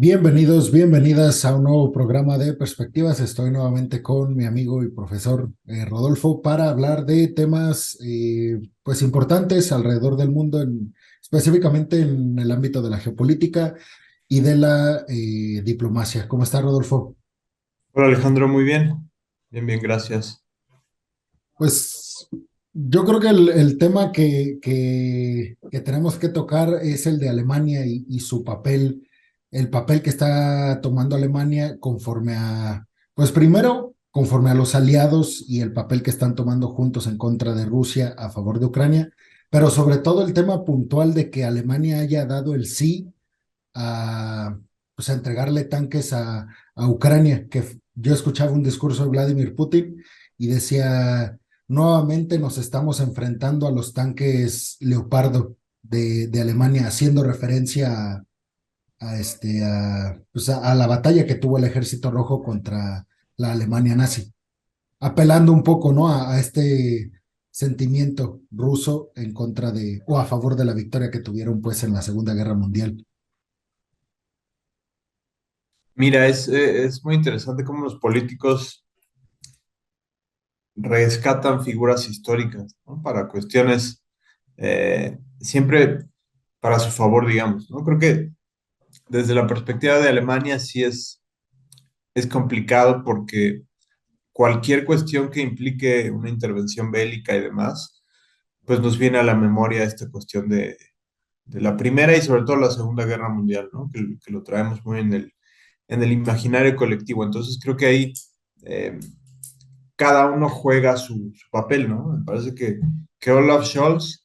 Bienvenidos, bienvenidas a un nuevo programa de Perspectivas. Estoy nuevamente con mi amigo y profesor Rodolfo para hablar de temas pues importantes alrededor del mundo, específicamente en el ámbito de la geopolítica y de la diplomacia. ¿Cómo está, Rodolfo? Hola Alejandro, muy bien. Bien, bien, gracias. Pues yo creo que el tema que tenemos que tocar es el de Alemania y su papel, el papel que está tomando Alemania conforme a, pues primero, conforme a los aliados y el papel que están tomando juntos en contra de Rusia a favor de Ucrania, pero sobre todo el tema puntual de que Alemania haya dado el sí a, pues a entregarle tanques a Ucrania, yo escuchaba un discurso de Vladimir Putin y decía, nuevamente nos estamos enfrentando a los tanques Leopardo de Alemania, haciendo referencia pues a la batalla que tuvo el Ejército Rojo contra la Alemania nazi, apelando un poco, ¿no? A este sentimiento ruso en contra de, o a favor de la victoria que tuvieron pues en la Segunda Guerra Mundial. Mira, es muy interesante cómo los políticos rescatan figuras históricas, ¿no? Para cuestiones siempre para su favor, digamos, ¿no? Creo que desde la perspectiva de Alemania sí es complicado porque cualquier cuestión que implique una intervención bélica y demás, pues nos viene a la memoria esta cuestión de la Primera y sobre todo la Segunda Guerra Mundial, ¿no? Que lo traemos muy en el imaginario colectivo. Entonces creo que ahí eh, cada uno juega su papel, ¿no? Me parece que Olaf Scholz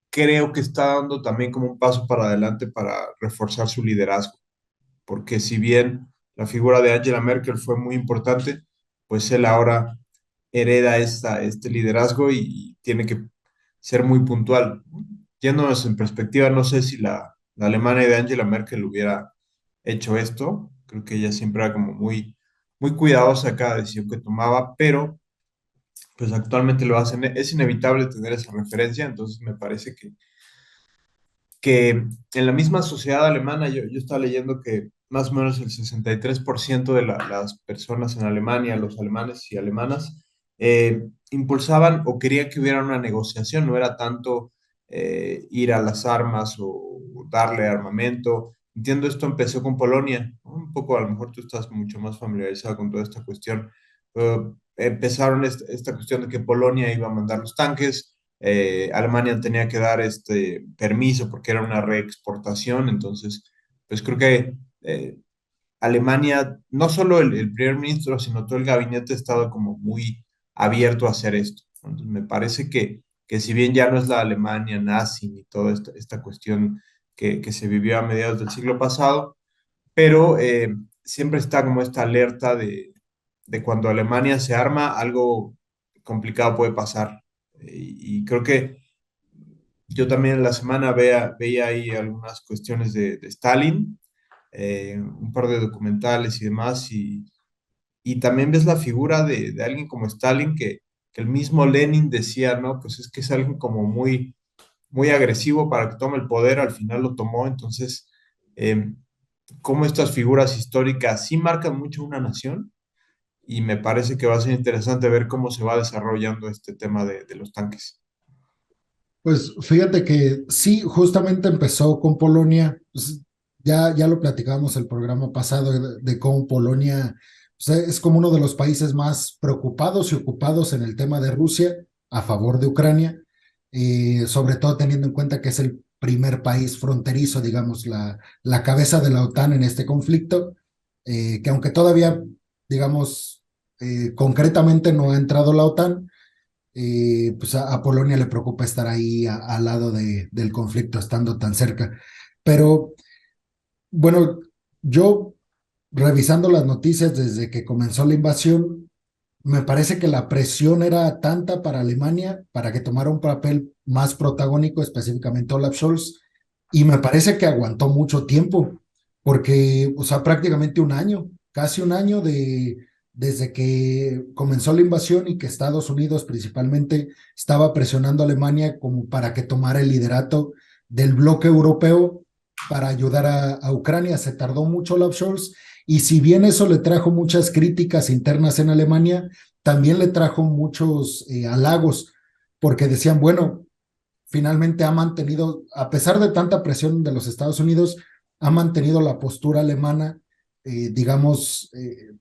creo que está dando también como un paso para adelante para reforzar su liderazgo, porque si bien la figura de Angela Merkel fue muy importante, pues él ahora hereda este liderazgo y tiene que ser muy puntual. Yéndonos en perspectiva, no sé si la Alemania de Angela Merkel hubiera hecho esto. Creo que ella siempre era como muy cuidadosa a cada decisión que tomaba, pero pues actualmente lo hacen. Es inevitable tener esa referencia, entonces me parece que en la misma sociedad alemana, yo estaba leyendo que más o menos el 63% de las personas en Alemania, los alemanes y alemanas, impulsaban o querían que hubiera una negociación, no era tanto ir a las armas o darle armamento. Entiendo, esto empezó con Polonia, ¿no? Un poco, a lo mejor tú estás mucho más familiarizado con toda esta cuestión. Empezaron esta cuestión de que Polonia iba a mandar los tanques, Alemania tenía que dar este permiso porque era una reexportación, entonces, pues creo que Alemania, no solo el primer ministro, sino todo el gabinete ha estado como muy abierto a hacer esto. Entonces, me parece que si bien ya no es la Alemania nazi ni toda esta cuestión que se vivió a mediados del siglo pasado, pero siempre está como esta alerta de cuando Alemania se arma, algo complicado puede pasar. Y creo que yo también en la semana veía ahí algunas cuestiones de Stalin, un par de documentales y demás, y también ves la figura de alguien como Stalin que el mismo Lenin decía, ¿no? Pues es que es alguien como muy agresivo para que tome el poder, al final lo tomó, entonces, cómo estas figuras históricas sí marcan mucho una nación, y me parece que va a ser interesante ver cómo se va desarrollando este tema de los tanques. Pues fíjate que sí, justamente empezó con Polonia, pues, ya lo platicábamos el programa pasado de cómo Polonia pues, es como uno de los países más preocupados y ocupados en el tema de Rusia a favor de Ucrania, sobre todo teniendo en cuenta que es el primer país fronterizo, digamos, la cabeza de la OTAN en este conflicto, que aunque todavía, digamos, concretamente no ha entrado la OTAN, pues a Polonia le preocupa estar ahí al lado del conflicto, estando tan cerca. Pero bueno, yo revisando las noticias desde que comenzó la invasión, me parece que la presión era tanta para Alemania para que tomara un papel más protagónico, específicamente Olaf Scholz, y me parece que aguantó mucho tiempo, porque, o sea, prácticamente un año, casi un año desde que comenzó la invasión y que Estados Unidos principalmente estaba presionando a Alemania como para que tomara el liderato del bloque europeo, para ayudar a Ucrania. Se tardó mucho Olaf Scholz y si bien eso le trajo muchas críticas internas en Alemania, también le trajo muchos halagos, porque decían, bueno, finalmente ha mantenido, a pesar de tanta presión de los Estados Unidos, ha mantenido la postura alemana, digamos,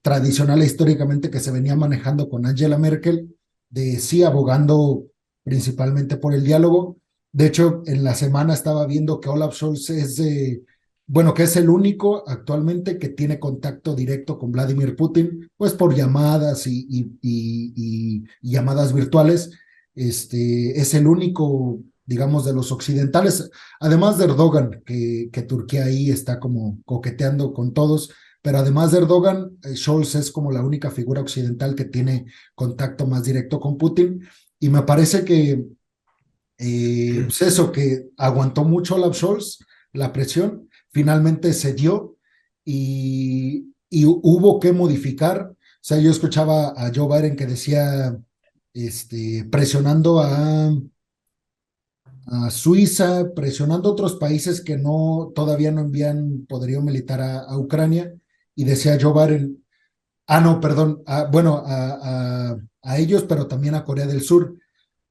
tradicional e históricamente que se venía manejando con Angela Merkel, de sí abogando principalmente por el diálogo. De hecho, en la semana estaba viendo que Olaf Scholz bueno, que es el único actualmente que tiene contacto directo con Vladimir Putin, pues por llamadas y llamadas virtuales. Es el único, digamos, de los occidentales, además de Erdogan, que Turquía ahí está como coqueteando con todos, pero además de Erdogan, Scholz es como la única figura occidental que tiene contacto más directo con Putin, y me parece que, pues eso, que aguantó mucho Olaf Scholz, la presión, finalmente se dio y hubo que modificar. O sea, yo escuchaba a Joe Biden que decía, presionando a Suiza, presionando a otros países que no, todavía no envían poderío militar a Ucrania, y decía Joe Biden, no, perdón, bueno, a ellos, pero también a Corea del Sur.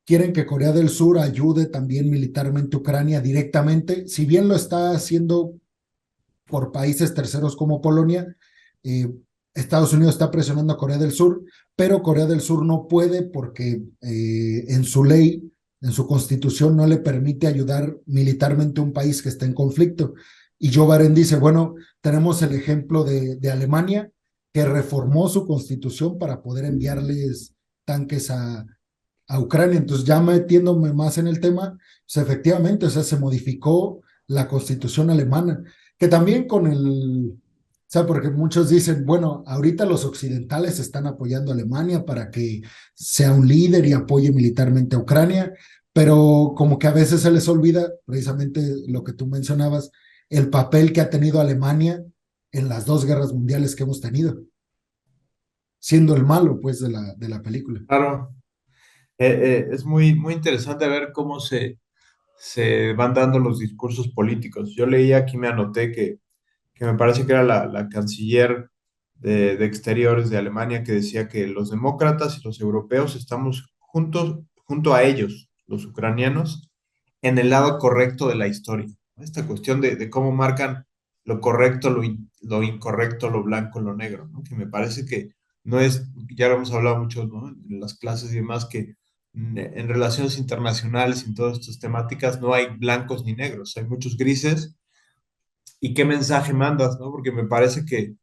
Quieren que Corea del Sur ayude también militarmente a Ucrania directamente, si bien lo está haciendo por países terceros como Polonia. eh, Estados Unidos está presionando a Corea del Sur, pero Corea del Sur no puede porque en su ley, en su constitución, no le permite ayudar militarmente a un país que está en conflicto. Y Joe Biden dice, bueno, tenemos el ejemplo de Alemania, que reformó su constitución para poder enviarles tanques a Ucrania. Entonces, ya metiéndome más en el tema, pues efectivamente, o sea, se modificó la constitución alemana, que también con o sea, porque muchos dicen, bueno, ahorita los occidentales están apoyando a Alemania para que sea un líder y apoye militarmente a Ucrania, pero como que a veces se les olvida precisamente lo que tú mencionabas, el papel que ha tenido Alemania en las dos guerras mundiales que hemos tenido, siendo el malo, pues, de la película. Claro, es muy, muy interesante ver cómo se van dando los discursos políticos. Yo leí aquí, me anoté que me parece que era la canciller de Exteriores de Alemania que decía que los demócratas y los europeos estamos juntos, junto a ellos, los ucranianos, en el lado correcto de la historia. Esta cuestión de cómo marcan lo correcto, lo incorrecto, lo blanco, lo negro, ¿no? Que me parece que no es, ya lo hemos hablado mucho, ¿no? En las clases y demás, que en relaciones internacionales y en todas estas temáticas no hay blancos ni negros, hay muchos grises. ¿Y qué mensaje mandas, no? Porque me parece que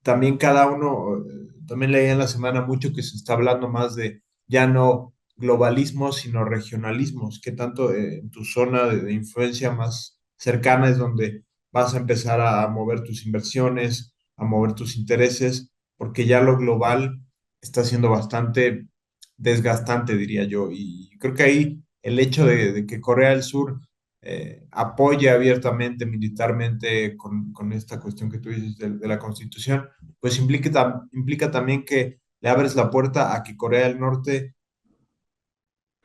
también cada uno, también leí en la semana mucho que se está hablando más de ya no globalismos, sino regionalismos, que tanto en tu zona de influencia más cercana es donde vas a empezar a mover tus inversiones, a mover tus intereses, porque ya lo global está siendo bastante desgastante, diría yo. Y creo que ahí el hecho de que Corea del Sur apoye abiertamente militarmente con esta cuestión que tú dices de la Constitución, pues implica también que le abres la puerta a que Corea del Norte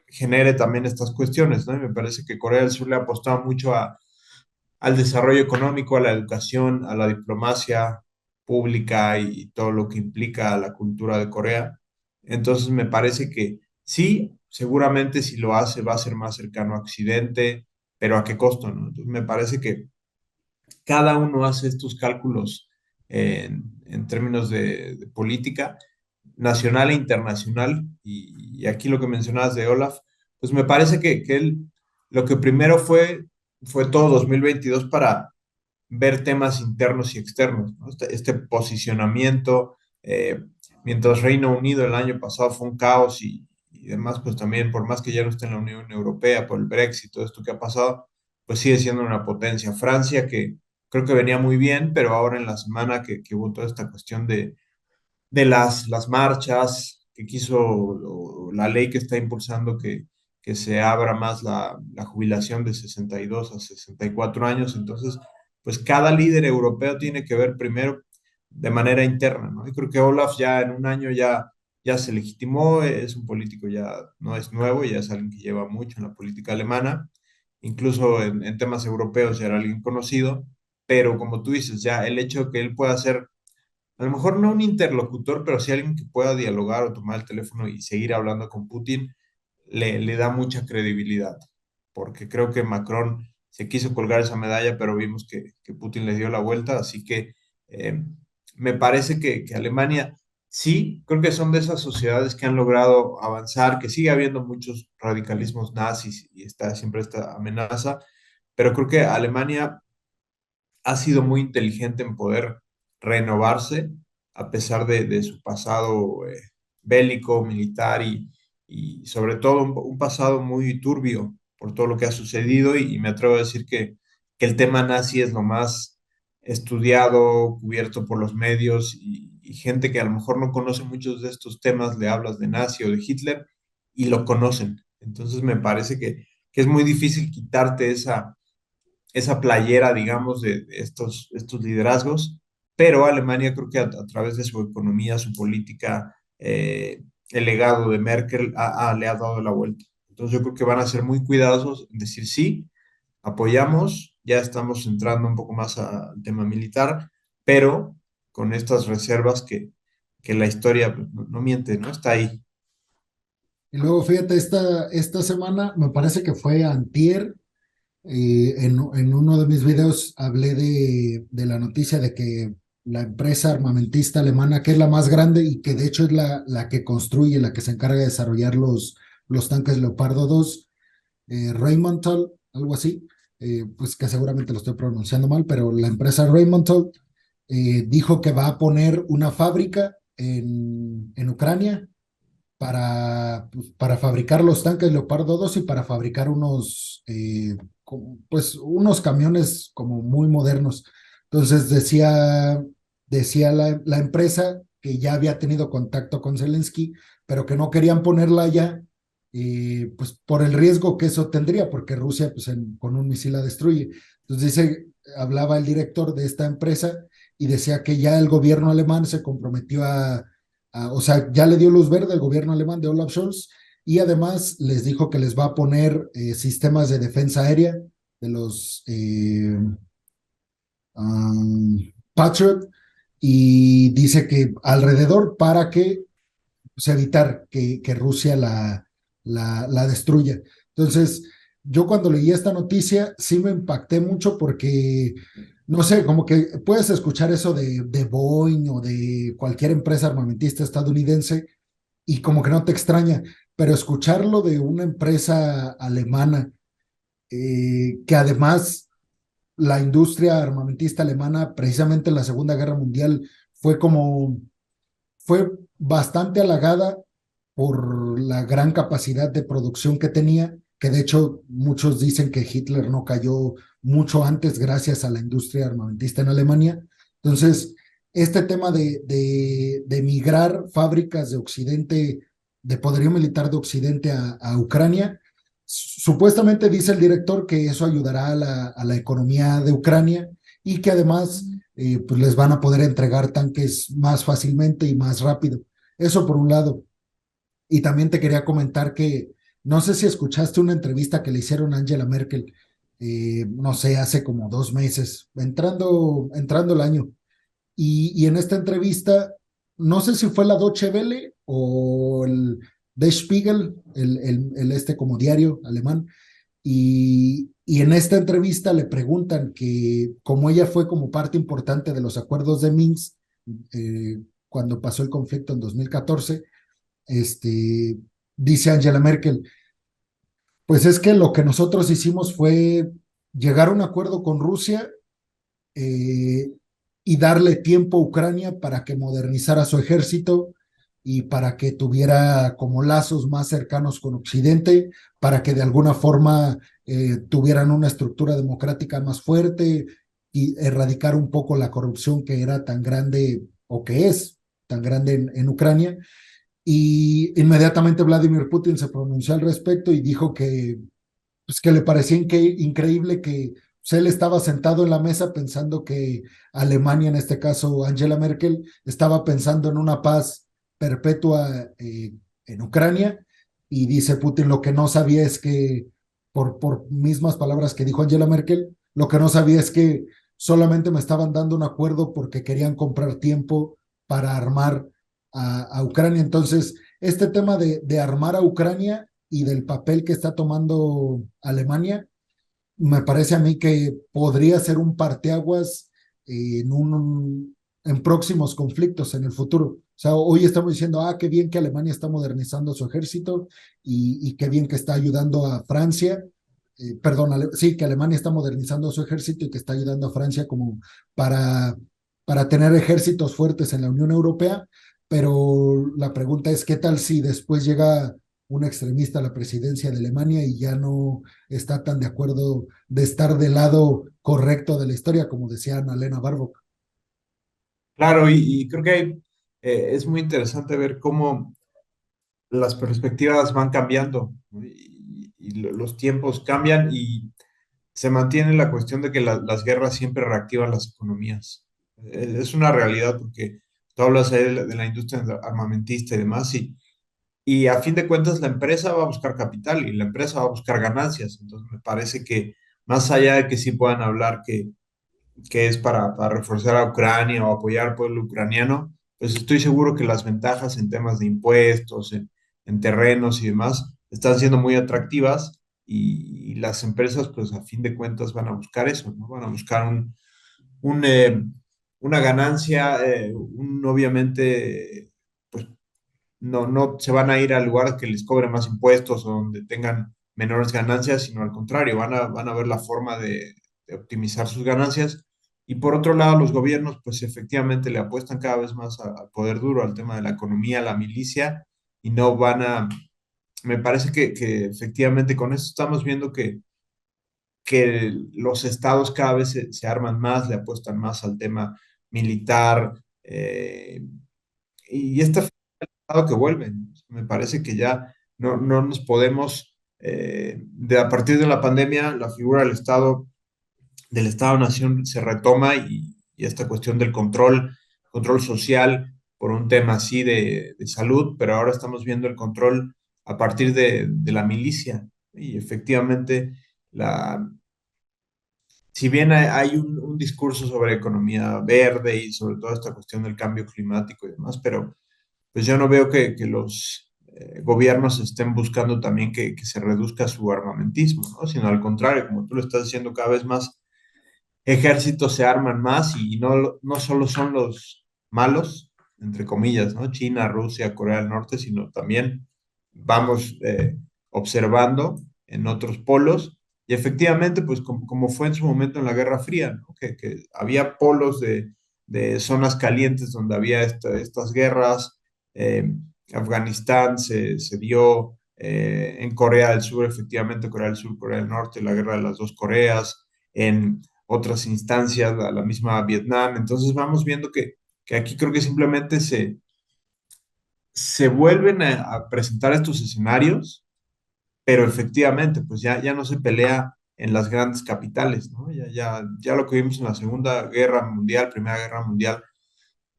genere también estas cuestiones, ¿no? Y me parece que Corea del Sur le ha apostado mucho al desarrollo económico, a la educación, a la diplomacia pública y todo lo que implica la cultura de Corea. Entonces me parece que sí, seguramente si lo hace va a ser más cercano a Occidente, pero ¿a qué costo, no? Entonces me parece que cada uno hace estos cálculos en términos de política nacional e internacional. Y aquí lo que mencionabas de Olaf, pues me parece que él lo que primero fue todo 2022 para ver temas internos y externos, ¿no? Este posicionamiento, mientras Reino Unido el año pasado fue un caos y demás, pues también, por más que ya no esté en la Unión Europea, por el Brexit, todo esto que ha pasado, pues sigue siendo una potencia. Francia, que creo que venía muy bien, pero ahora en la semana que hubo toda esta cuestión de las marchas, que quiso, la ley que está impulsando que se abra más la jubilación de 62 a 64 años. Entonces, pues cada líder europeo tiene que ver primero de manera interna, ¿no? Y creo que Olaf ya en un año ya se legitimó, es un político ya no es nuevo, ya es alguien que lleva mucho en la política alemana incluso en temas europeos ya era alguien conocido, pero como tú dices, ya el hecho de que él pueda ser, a lo mejor no un interlocutor, pero sí alguien que pueda dialogar o tomar el teléfono y seguir hablando con Putin, le da mucha credibilidad, porque creo que Macron se quiso colgar esa medalla, pero vimos que Putin le dio la vuelta, así que eh, me parece que Alemania sí, creo que son de esas sociedades que han logrado avanzar, que sigue habiendo muchos radicalismos nazis y está siempre esta amenaza, pero creo que Alemania ha sido muy inteligente en poder renovarse a pesar de su pasado bélico, militar y sobre todo un pasado muy turbio por todo lo que ha sucedido y me atrevo a decir que el tema nazi es lo más estudiado, cubierto por los medios y gente que a lo mejor no conoce muchos de estos temas, le hablas de nazi o de Hitler y lo conocen. Entonces me parece que es muy difícil quitarte esa playera, digamos, de estos liderazgos, pero Alemania creo que a través de su economía, su política, el legado de Merkel le ha dado la vuelta. Entonces yo creo que van a ser muy cuidadosos en decir sí, apoyamos, ya estamos entrando un poco más al tema militar, pero con estas reservas que la historia pues, no miente, ¿no? Está ahí. Y luego, fíjate, esta semana, me parece que fue antier, en uno de mis videos hablé de la noticia de que la empresa armamentista alemana, que es la más grande y que de hecho es la que construye, la que se encarga de desarrollar los tanques Leopardo 2, Rheinmetall, algo así, pues que seguramente lo estoy pronunciando mal, pero la empresa Rheinmetall dijo que va a poner una fábrica en Ucrania para fabricar los tanques Leopardo 2 y para fabricar pues unos camiones como muy modernos. Entonces decía la empresa que ya había tenido contacto con Zelensky, pero que no querían ponerla allá, pues por el riesgo que eso tendría, porque Rusia pues con un misil la destruye. Entonces hablaba el director de esta empresa y decía que ya el gobierno alemán se comprometió o sea, ya le dio luz verde al gobierno alemán de Olaf Scholz y además les dijo que les va a poner sistemas de defensa aérea de los Patriot y dice que alrededor para que pues, evitar que Rusia la destruya. Entonces, yo cuando leí esta noticia sí me impacté mucho porque, no sé, como que puedes escuchar eso de Boeing o de cualquier empresa armamentista estadounidense y como que no te extraña, pero escucharlo de una empresa alemana, que además la industria armamentista alemana, precisamente en la Segunda Guerra Mundial, fue como fue bastante halagada por la gran capacidad de producción que tenía, que de hecho muchos dicen que Hitler no cayó mucho antes gracias a la industria armamentista en Alemania. Entonces, este tema de migrar fábricas de Occidente, de poderío militar de Occidente a Ucrania, supuestamente dice el director que eso ayudará a la economía de Ucrania y que además pues les van a poder entregar tanques más fácilmente y más rápido. Eso por un lado. Y también te quería comentar que no sé si escuchaste una entrevista que le hicieron a Angela Merkel, no sé, hace como 2 meses, entrando el año. Y en esta entrevista, no sé si fue la Deutsche Welle o el Der Spiegel, este como diario alemán, y en esta entrevista le preguntan que como ella fue como parte importante de los acuerdos de Minsk, cuando pasó el conflicto en 2014, dice Angela Merkel, pues es que lo que nosotros hicimos fue llegar a un acuerdo con Rusia, eh, y darle tiempo a Ucrania para que modernizara su ejército y para que tuviera como lazos más cercanos con Occidente, para que de alguna forma tuvieran una estructura democrática más fuerte y erradicar un poco la corrupción que era tan grande o que es tan grande en Ucrania. Y inmediatamente Vladimir Putin se pronunció al respecto y dijo pues que le parecía increíble que pues, él estaba sentado en la mesa pensando que Alemania, en este caso Angela Merkel, estaba pensando en una paz perpetua en Ucrania. Y dice Putin, lo que no sabía es que por mismas palabras que dijo Angela Merkel. Lo que no sabía es que solamente me estaban dando un acuerdo porque querían comprar tiempo para armar a Ucrania. Entonces, este tema de armar a Ucrania y del papel que está tomando Alemania, me parece a mí que podría ser un parteaguas en próximos conflictos en el futuro. O sea, hoy estamos diciendo, qué bien que Alemania está modernizando su ejército y qué bien que está ayudando a Francia. Perdón, sí, que Alemania está modernizando su ejército y que está ayudando a Francia como para, para tener ejércitos fuertes en la Unión Europea. Pero la pregunta es, ¿qué tal si después llega un extremista a la presidencia de Alemania y ya no está tan de acuerdo de estar del lado correcto de la historia, como decía Annalena Baerbock? Claro, y creo que es muy interesante ver cómo las perspectivas van cambiando, ¿no? Y los tiempos cambian y se mantiene la cuestión de que las guerras siempre reactivan las economías. Es una realidad porque tú hablas ahí de la industria armamentista y demás, y a fin de cuentas la empresa va a buscar capital y la empresa va a buscar ganancias. Entonces me parece que más allá de que sí puedan hablar que es para reforzar a Ucrania o apoyar al pueblo ucraniano, pues estoy seguro que las ventajas en temas de impuestos, en terrenos y demás, están siendo muy atractivas y las empresas, pues a fin de cuentas van a buscar eso, ¿no? Van a buscar un, eh, una ganancia, obviamente, pues no se van a ir al lugar que les cobre más impuestos o donde tengan menores ganancias, sino al contrario, van a ver la forma de optimizar sus ganancias. Y por otro lado, los gobiernos, pues efectivamente le apuestan cada vez más al poder duro, al tema de la economía, a la milicia, y no van a, me parece que efectivamente con esto estamos viendo que los estados cada vez se arman más, le apuestan más al tema militar, y esta lado que vuelven. Me parece que ya no nos podemos, a partir de la pandemia, la figura del Estado-Nación se retoma y esta cuestión del control social por un tema así de salud, pero ahora estamos viendo el control a partir de la milicia. Y efectivamente, si bien hay un discurso sobre economía verde y sobre toda esta cuestión del cambio climático y demás, pero pues yo no veo que los gobiernos estén buscando también que se reduzca su armamentismo, ¿no? Sino al contrario, como tú lo estás diciendo, cada vez más ejércitos se arman más y no solo son los malos, entre comillas, ¿no? China, Rusia, Corea del Norte, sino también vamos observando en otros polos. Y efectivamente, pues como fue en su momento en la Guerra Fría, ¿no? Que había polos de zonas calientes donde había estas guerras. eh, Afganistán se dio, en Corea del Sur, efectivamente, Corea del Sur, Corea del Norte, la guerra de las dos Coreas, en otras instancias, la misma Vietnam. Entonces vamos viendo que aquí creo que simplemente se vuelven a presentar estos escenarios, pero efectivamente, pues ya no se pelea en las grandes capitales, ¿no? Ya lo que vimos en la Segunda Guerra Mundial, Primera Guerra Mundial,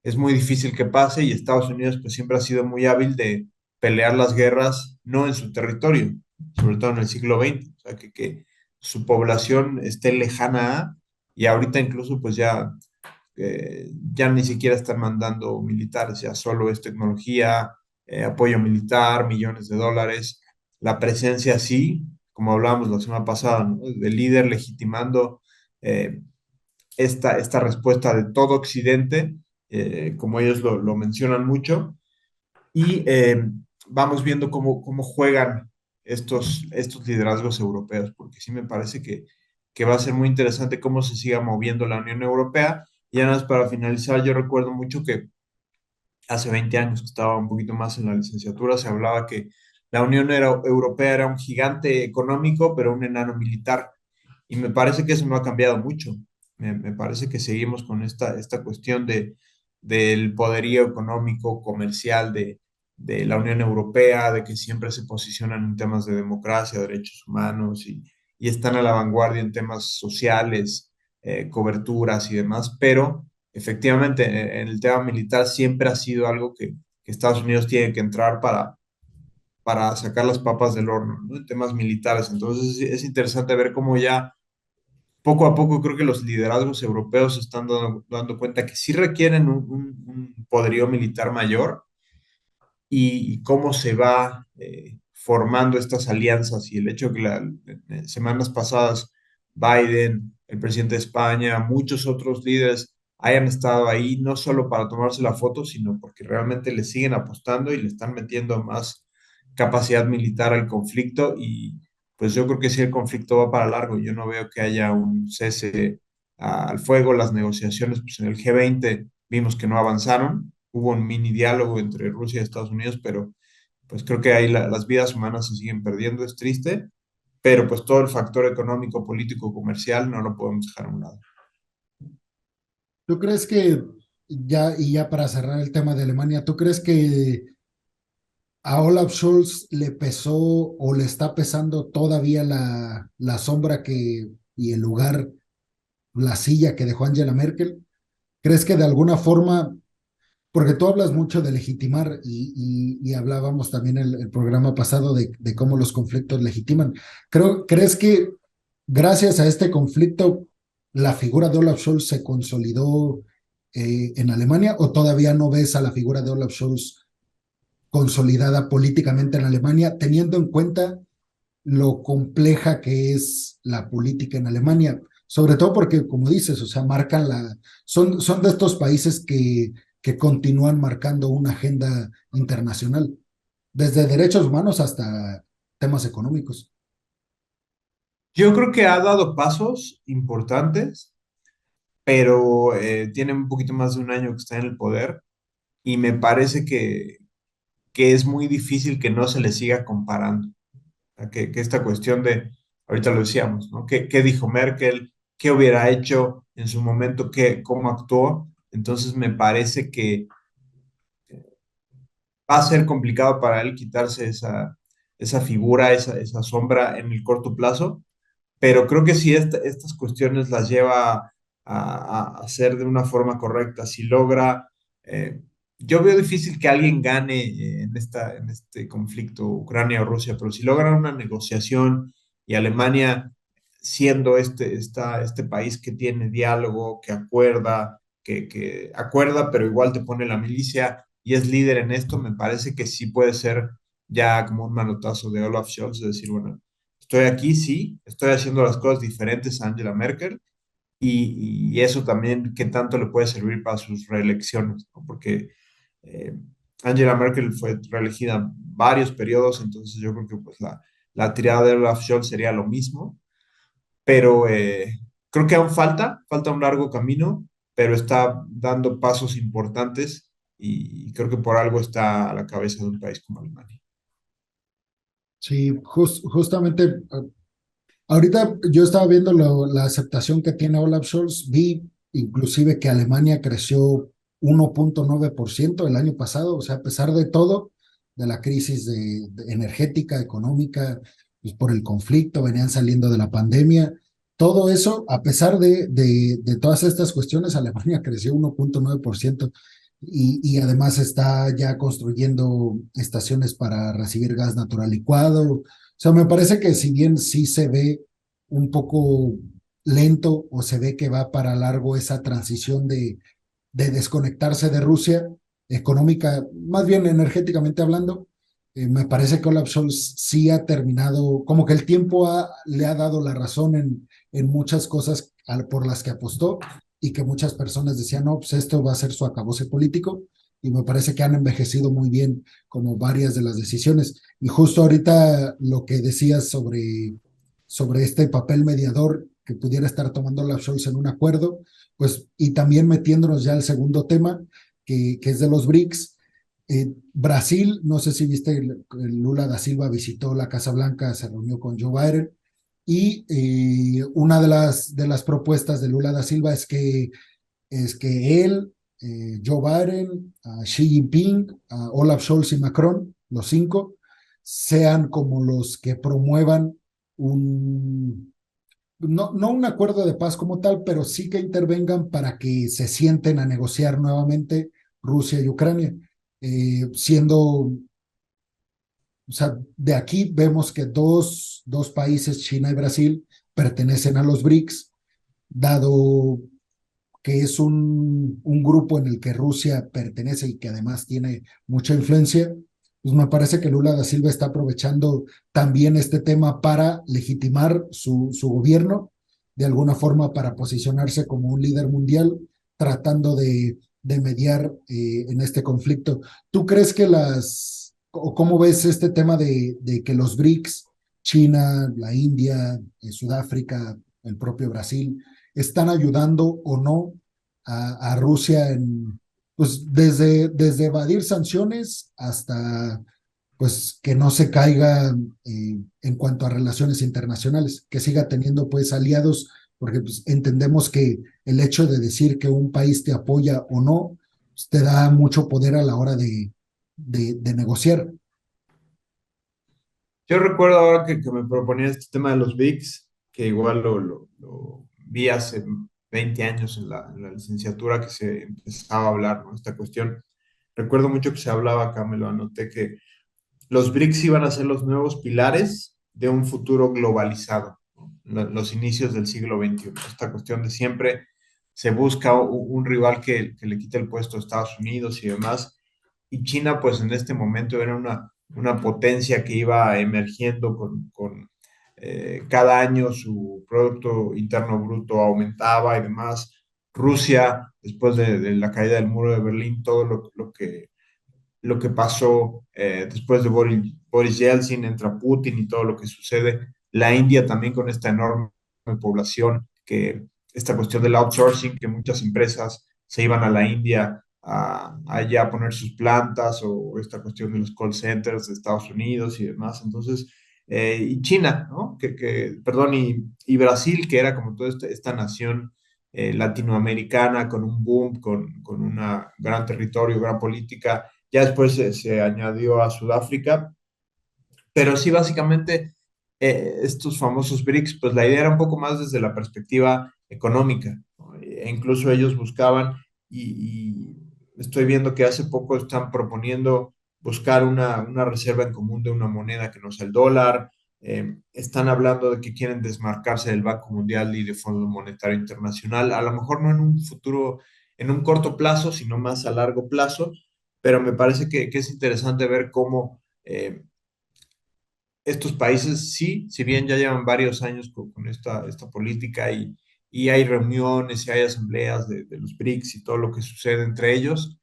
es muy difícil que pase y Estados Unidos pues siempre ha sido muy hábil de pelear las guerras no en su territorio, sobre todo en el siglo XX, o sea, que su población esté lejana y ahorita incluso pues ya ni siquiera están mandando militares, ya solo es tecnología, apoyo militar, millones de dólares, la presencia sí, como hablábamos la semana pasada, ¿no? Del líder legitimando eh, esta respuesta de todo Occidente, como ellos lo mencionan mucho, y vamos viendo cómo juegan estos liderazgos europeos, porque sí me parece que va a ser muy interesante cómo se siga moviendo la Unión Europea. Y ya nada más para finalizar, yo recuerdo mucho que hace 20 años que estaba un poquito más en la licenciatura, se hablaba que la Europea era un gigante económico, pero un enano militar. Y me parece que eso no ha cambiado mucho. Me parece que seguimos con esta cuestión del poderío económico, comercial de la Unión Europea, de que siempre se posicionan en temas de democracia, derechos humanos y están a la vanguardia en temas sociales, coberturas y demás, pero efectivamente en el tema militar siempre ha sido algo que Estados Unidos tiene que entrar para sacar las papas del horno, ¿no? En temas militares. Entonces es interesante ver cómo ya poco a poco creo que los liderazgos europeos se están dando cuenta que sí requieren un poderío militar mayor y cómo se va formando estas alianzas y el hecho que semanas pasadas Biden, el presidente de España, muchos otros líderes hayan estado ahí no solo para tomarse la foto, sino porque realmente le siguen apostando y le están metiendo más capacidad militar al conflicto y pues yo creo que si el conflicto va para largo, yo no veo que haya un cese al fuego, las negociaciones pues en el G20 vimos que no avanzaron, hubo un mini diálogo entre Rusia y Estados Unidos, pero pues creo que ahí las vidas humanas se siguen perdiendo, es triste, pero pues todo el factor económico, político, comercial no lo podemos dejar a un lado. ¿Tú crees que, ya, y ya para cerrar el tema de Alemania, ¿tú crees que a Olaf Scholz le pesó o le está pesando todavía la sombra y el lugar, la silla que dejó Angela Merkel? ¿Crees que de alguna forma, porque tú hablas mucho de legitimar y hablábamos también el programa pasado de cómo los conflictos legitiman, ¿crees que gracias a este conflicto la figura de Olaf Scholz se consolidó en Alemania o todavía no ves a la figura de Olaf Scholz consolidada políticamente en Alemania, teniendo en cuenta lo compleja que es la política en Alemania? Sobre todo porque, como dices, o sea, son de estos países que continúan marcando una agenda internacional, desde derechos humanos hasta temas económicos. Yo creo que ha dado pasos importantes, pero tiene un poquito más de un año que está en el poder y me parece que es muy difícil que no se le siga comparando. Sea, que esta cuestión de, ahorita lo decíamos, ¿no? ¿Qué dijo Merkel? ¿Qué hubiera hecho en su momento? ¿Cómo actuó? Entonces me parece que va a ser complicado para él quitarse esa figura, esa sombra en el corto plazo, pero creo que si estas cuestiones las lleva a hacer de una forma correcta, si logra, eh, yo veo difícil que alguien gane en este conflicto Ucrania o Rusia, pero si logran una negociación y Alemania siendo este país que tiene diálogo, que acuerda, pero igual te pone la milicia y es líder en esto, me parece que sí puede ser ya como un manotazo de Olaf Scholz, de decir, bueno, estoy aquí, sí, estoy haciendo las cosas diferentes a Angela Merkel y eso también, ¿qué tanto le puede servir para sus reelecciones? ¿No? Porque eh, Angela Merkel fue reelegida varios periodos, entonces yo creo que pues la tirada de Olaf Scholz sería lo mismo, pero creo que aún falta un largo camino, pero está dando pasos importantes y creo que por algo está a la cabeza de un país como Alemania. Sí, justamente ahorita yo estaba viendo la aceptación que tiene Olaf Scholz, vi inclusive que Alemania creció 1,9% el año pasado, o sea, a pesar de todo, de la crisis energética, económica, pues por el conflicto, venían saliendo de la pandemia, todo eso, a pesar de todas estas cuestiones, Alemania creció 1,9% y además está ya construyendo estaciones para recibir gas natural licuado. O sea, me parece que si bien sí se ve un poco lento o se ve que va para largo esa transición de desconectarse de Rusia, económica, más bien energéticamente hablando, me parece que Olaf Scholz sí ha terminado, como que el tiempo le ha dado la razón en muchas cosas por las que apostó y que muchas personas decían, no, pues esto va a ser su acabose político. Y me parece que han envejecido muy bien como varias de las decisiones. Y justo ahorita lo que decías sobre este papel mediador que pudiera estar tomando Olaf Scholz en un acuerdo, pues, y también metiéndonos ya al segundo tema, que es de los BRICS. Brasil, no sé si viste, Lula da Silva visitó la Casa Blanca, se reunió con Joe Biden, y una de las propuestas de Lula da Silva es que él, Joe Biden, Xi Jinping, Olaf Scholz y Macron, los cinco, sean como los que promuevan no un acuerdo de paz como tal, pero sí que intervengan para que se sienten a negociar nuevamente Rusia y Ucrania, siendo O sea, de aquí vemos que dos países, China y Brasil, pertenecen a los BRICS, dado que es un grupo en el que Rusia pertenece y que además tiene mucha influencia, pues me parece que Lula da Silva está aprovechando también este tema para legitimar su gobierno, de alguna forma para posicionarse como un líder mundial, tratando de mediar en este conflicto. ¿Tú crees que o cómo ves este tema de que los BRICS, China, la India, Sudáfrica, el propio Brasil, están ayudando o no a Rusia en, pues desde evadir sanciones hasta pues que no se caiga en cuanto a relaciones internacionales, que siga teniendo pues aliados, porque pues, entendemos que el hecho de decir que un país te apoya o no, pues, te da mucho poder a la hora de negociar. Yo recuerdo ahora que me proponía este tema de los VIX, que igual lo vi hace 20 años en la licenciatura que se empezaba a hablar, ¿no? Esta cuestión. Recuerdo mucho que se hablaba acá, me lo anoté, que los BRICS iban a ser los nuevos pilares de un futuro globalizado, ¿no? Los inicios del siglo XXI. Esta cuestión de siempre se busca un rival que le quite el puesto a Estados Unidos y demás. Y China, pues en este momento era una potencia que iba emergiendo con cada año su Producto Interno Bruto aumentaba y demás. Rusia, después de la caída del muro de Berlín, todo lo que pasó después de Boris Yeltsin, entra Putin y todo lo que sucede. La India también con esta enorme población, que esta cuestión del outsourcing, que muchas empresas se iban a la India allá a poner sus plantas, o esta cuestión de los call centers de Estados Unidos y demás. Entonces, y China, ¿no? Perdón, y Brasil, que era como toda esta nación latinoamericana con un boom, con un gran territorio, gran política. Ya después se añadió a Sudáfrica, pero sí, básicamente, estos famosos BRICS, pues la idea era un poco más desde la perspectiva económica, ¿no? E incluso ellos buscaban, y estoy viendo que hace poco están proponiendo buscar una reserva en común de una moneda que no sea el dólar. Están hablando de que quieren desmarcarse del Banco Mundial y de Fondo Monetario Internacional, a lo mejor no en un futuro, en un corto plazo, sino más a largo plazo, pero me parece que es interesante ver cómo estos países, sí, si bien ya llevan varios años con esta política, y hay reuniones y hay asambleas de los BRICS y todo lo que sucede entre ellos,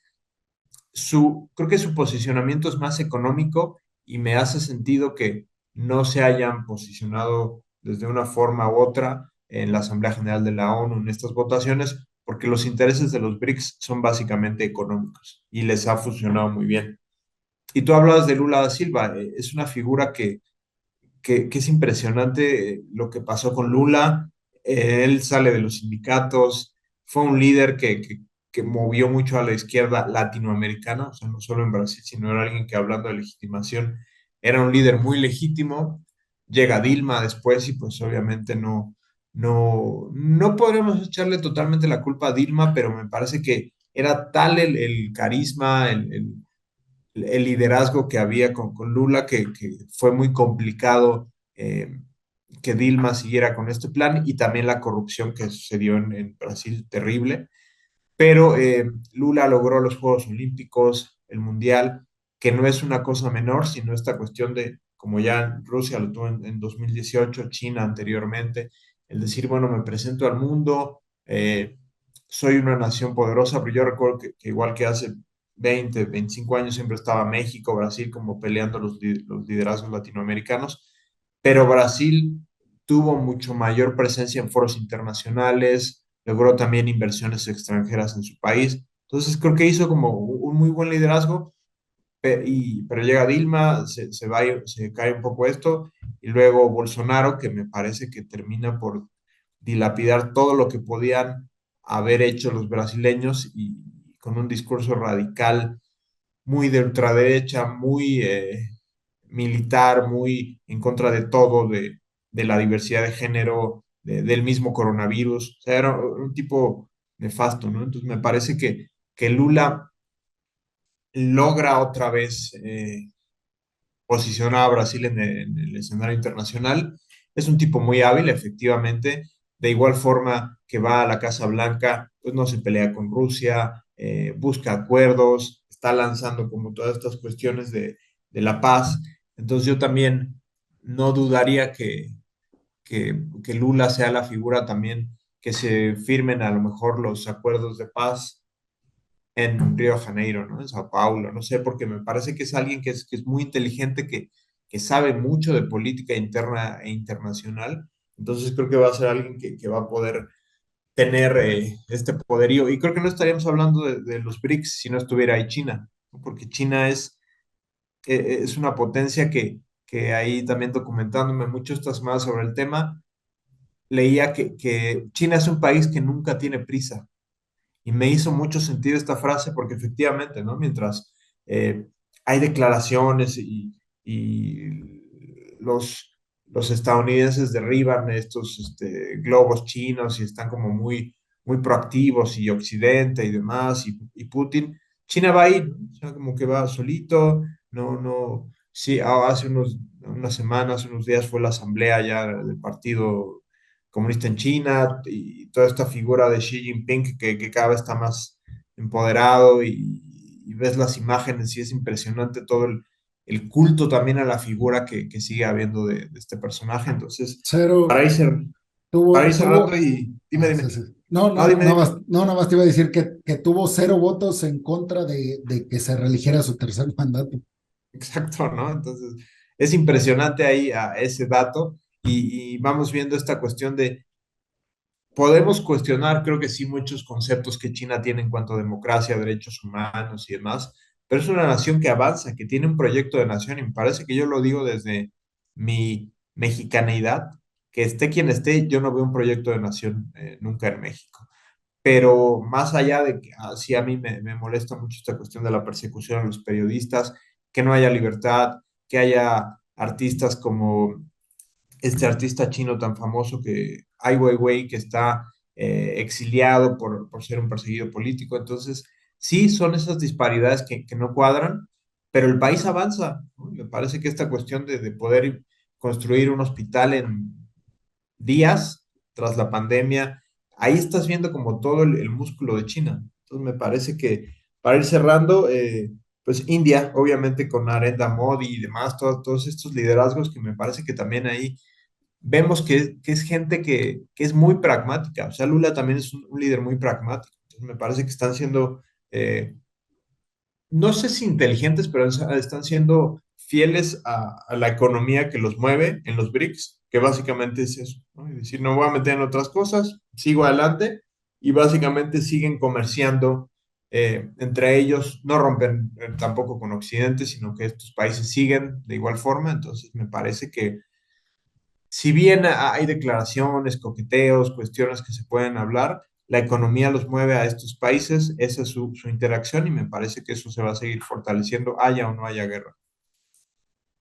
creo que su posicionamiento es más económico, y me hace sentido que no se hayan posicionado desde una forma u otra en la Asamblea General de la ONU en estas votaciones, porque los intereses de los BRICS son básicamente económicos y les ha funcionado muy bien. Y tú hablabas de Lula da Silva, es una figura que es impresionante lo que pasó con Lula. Él sale de los sindicatos, fue un líder que movió mucho a la izquierda latinoamericana, o sea, no solo en Brasil, sino era alguien que, hablando de legitimación, era un líder muy legítimo. Llega Dilma después y pues obviamente no podremos echarle totalmente la culpa a Dilma, pero me parece que era tal el carisma, el liderazgo que había con Lula, que fue muy complicado que Dilma siguiera con este plan, y también la corrupción que sucedió en Brasil, terrible. Pero Lula logró los Juegos Olímpicos, el Mundial, que no es una cosa menor, sino esta cuestión de, como ya Rusia lo tuvo en 2018, China anteriormente, el decir, bueno, me presento al mundo, soy una nación poderosa. Pero yo recuerdo que igual que hace 20, 25 años, siempre estaba México, Brasil como peleando los liderazgos latinoamericanos, pero Brasil tuvo mucho mayor presencia en foros internacionales, logró también inversiones extranjeras en su país. Entonces creo que hizo como un muy buen liderazgo, pero llega Dilma, se cae un poco esto, y luego Bolsonaro, que me parece que termina por dilapidar todo lo que podían haber hecho los brasileños, y con un discurso radical, muy de ultraderecha, muy militar, muy en contra de todo, de la diversidad de género, del mismo coronavirus. O sea, era un tipo nefasto, ¿no? Entonces me parece que Lula logra otra vez posicionar a Brasil en el escenario internacional. Es un tipo muy hábil, efectivamente. De igual forma que va a la Casa Blanca, pues no se pelea con Rusia, busca acuerdos, está lanzando como todas estas cuestiones de la paz. Entonces yo también no dudaría que Lula sea la figura también que se firmen a lo mejor los acuerdos de paz en Río de Janeiro, ¿no? En Sao Paulo, no sé, porque me parece que es alguien que es muy inteligente, que sabe mucho de política interna e internacional. Entonces creo que va a ser alguien que va a poder tener este poderío. Y creo que no estaríamos hablando de los BRICS si no estuviera ahí China, ¿no? Porque China es una potencia que ahí también documentándome mucho estas más sobre el tema, leía que China es un país que nunca tiene prisa. Y me hizo mucho sentido esta frase porque efectivamente, ¿no? Mientras eh, hay declaraciones y los estadounidenses derriban estos globos chinos y están como muy proactivos y Occidente y demás y Putin, China va ahí, ¿no? O sea, como que va solito, no, sí, hace unas semanas, unos días fue la asamblea ya del partido comunista en China y toda esta figura de Xi Jinping que cada vez está más empoderado y ves las imágenes y es impresionante todo el culto también a la figura que sigue habiendo de este personaje. Entonces, para Cero, ir, para ir cerrando tuvo, y dime, sí, dime. sí. No, No, no, dime, nada dime. más, no, nada más te iba a decir que tuvo 0 votos en contra de que se reeligiera su tercer mandato. Exacto, ¿no? Entonces, es impresionante ahí a ese dato y vamos viendo esta cuestión de podemos cuestionar, creo que sí, muchos conceptos que China tiene en cuanto a democracia, derechos humanos y demás, pero es una nación que avanza, que tiene un proyecto de nación y me parece que yo lo digo desde mi mexicaneidad, que esté quien esté, yo no veo un proyecto de nación nunca en México. Pero más allá de que así a mí me molesta mucho esta cuestión de la persecución a los periodistas, que no haya libertad, que haya artistas como este artista chino tan famoso que Ai Weiwei, que está exiliado por ser un perseguido político. Entonces, sí, son esas disparidades que no cuadran, pero el país avanza, ¿no? Me parece que esta cuestión de poder construir un hospital en días tras la pandemia, ahí estás viendo como todo el músculo de China. Entonces, me parece que para ir cerrando, pues India, obviamente con Narendra Modi y demás, todos estos liderazgos que me parece que también ahí vemos que es gente que es muy pragmática. O sea, Lula también es un líder muy pragmático. Entonces, me parece que están siendo, no sé si inteligentes, pero están siendo fieles a la economía que los mueve en los BRICS, que básicamente es eso, ¿no? Es decir, no voy a meter en otras cosas, sigo adelante y básicamente siguen comerciando entre ellos, no rompen tampoco con Occidente, sino que estos países siguen de igual forma. Entonces, me parece que si bien hay declaraciones, coqueteos, cuestiones que se pueden hablar, la economía los mueve a estos países, esa es su interacción y me parece que eso se va a seguir fortaleciendo, haya o no haya guerra.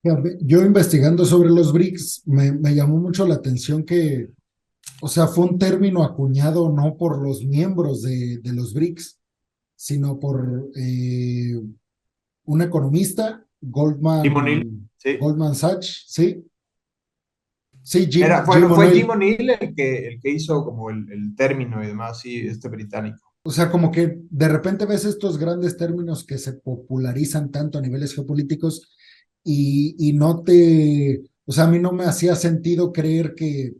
Fíjate, yo investigando sobre los BRICS, me llamó mucho la atención que, o sea, fue un término acuñado no por los miembros de los BRICS, sino por un economista, Tim O'Neill, sí. Goldman Sachs, ¿sí? Sí, Jim Bueno, fue Jim O'Neill. O'Neill el que hizo como el término y demás, sí, este británico. O sea, como que de repente ves estos grandes términos que se popularizan tanto a niveles geopolíticos y no te, o sea, a mí no me hacía sentido creer que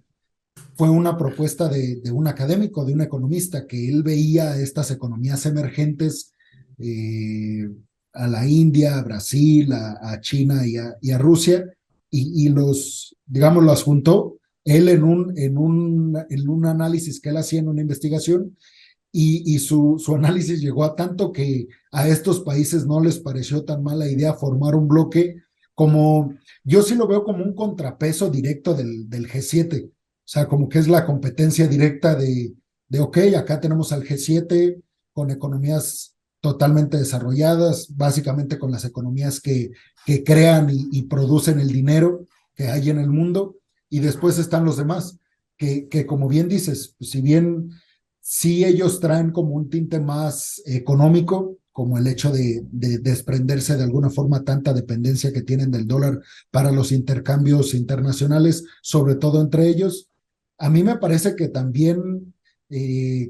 fue una propuesta de un académico, de un economista, que él veía estas economías emergentes, eh, a la India, a Brasil, a China y a Rusia, y los, digamos, las juntó él en un análisis que él hacía en una investigación, y su análisis llegó a tanto que a estos países no les pareció tan mala idea formar un bloque como, yo sí lo veo como un contrapeso directo del G7, o sea, como que es la competencia directa ok, acá tenemos al G7 con economías totalmente desarrolladas, básicamente con las economías que crean y producen el dinero que hay en el mundo, y después están los demás, que como bien dices, si bien sí ellos traen como un tinte más económico, como el hecho de desprenderse de alguna forma tanta dependencia que tienen del dólar para los intercambios internacionales, sobre todo entre ellos. A mí me parece que también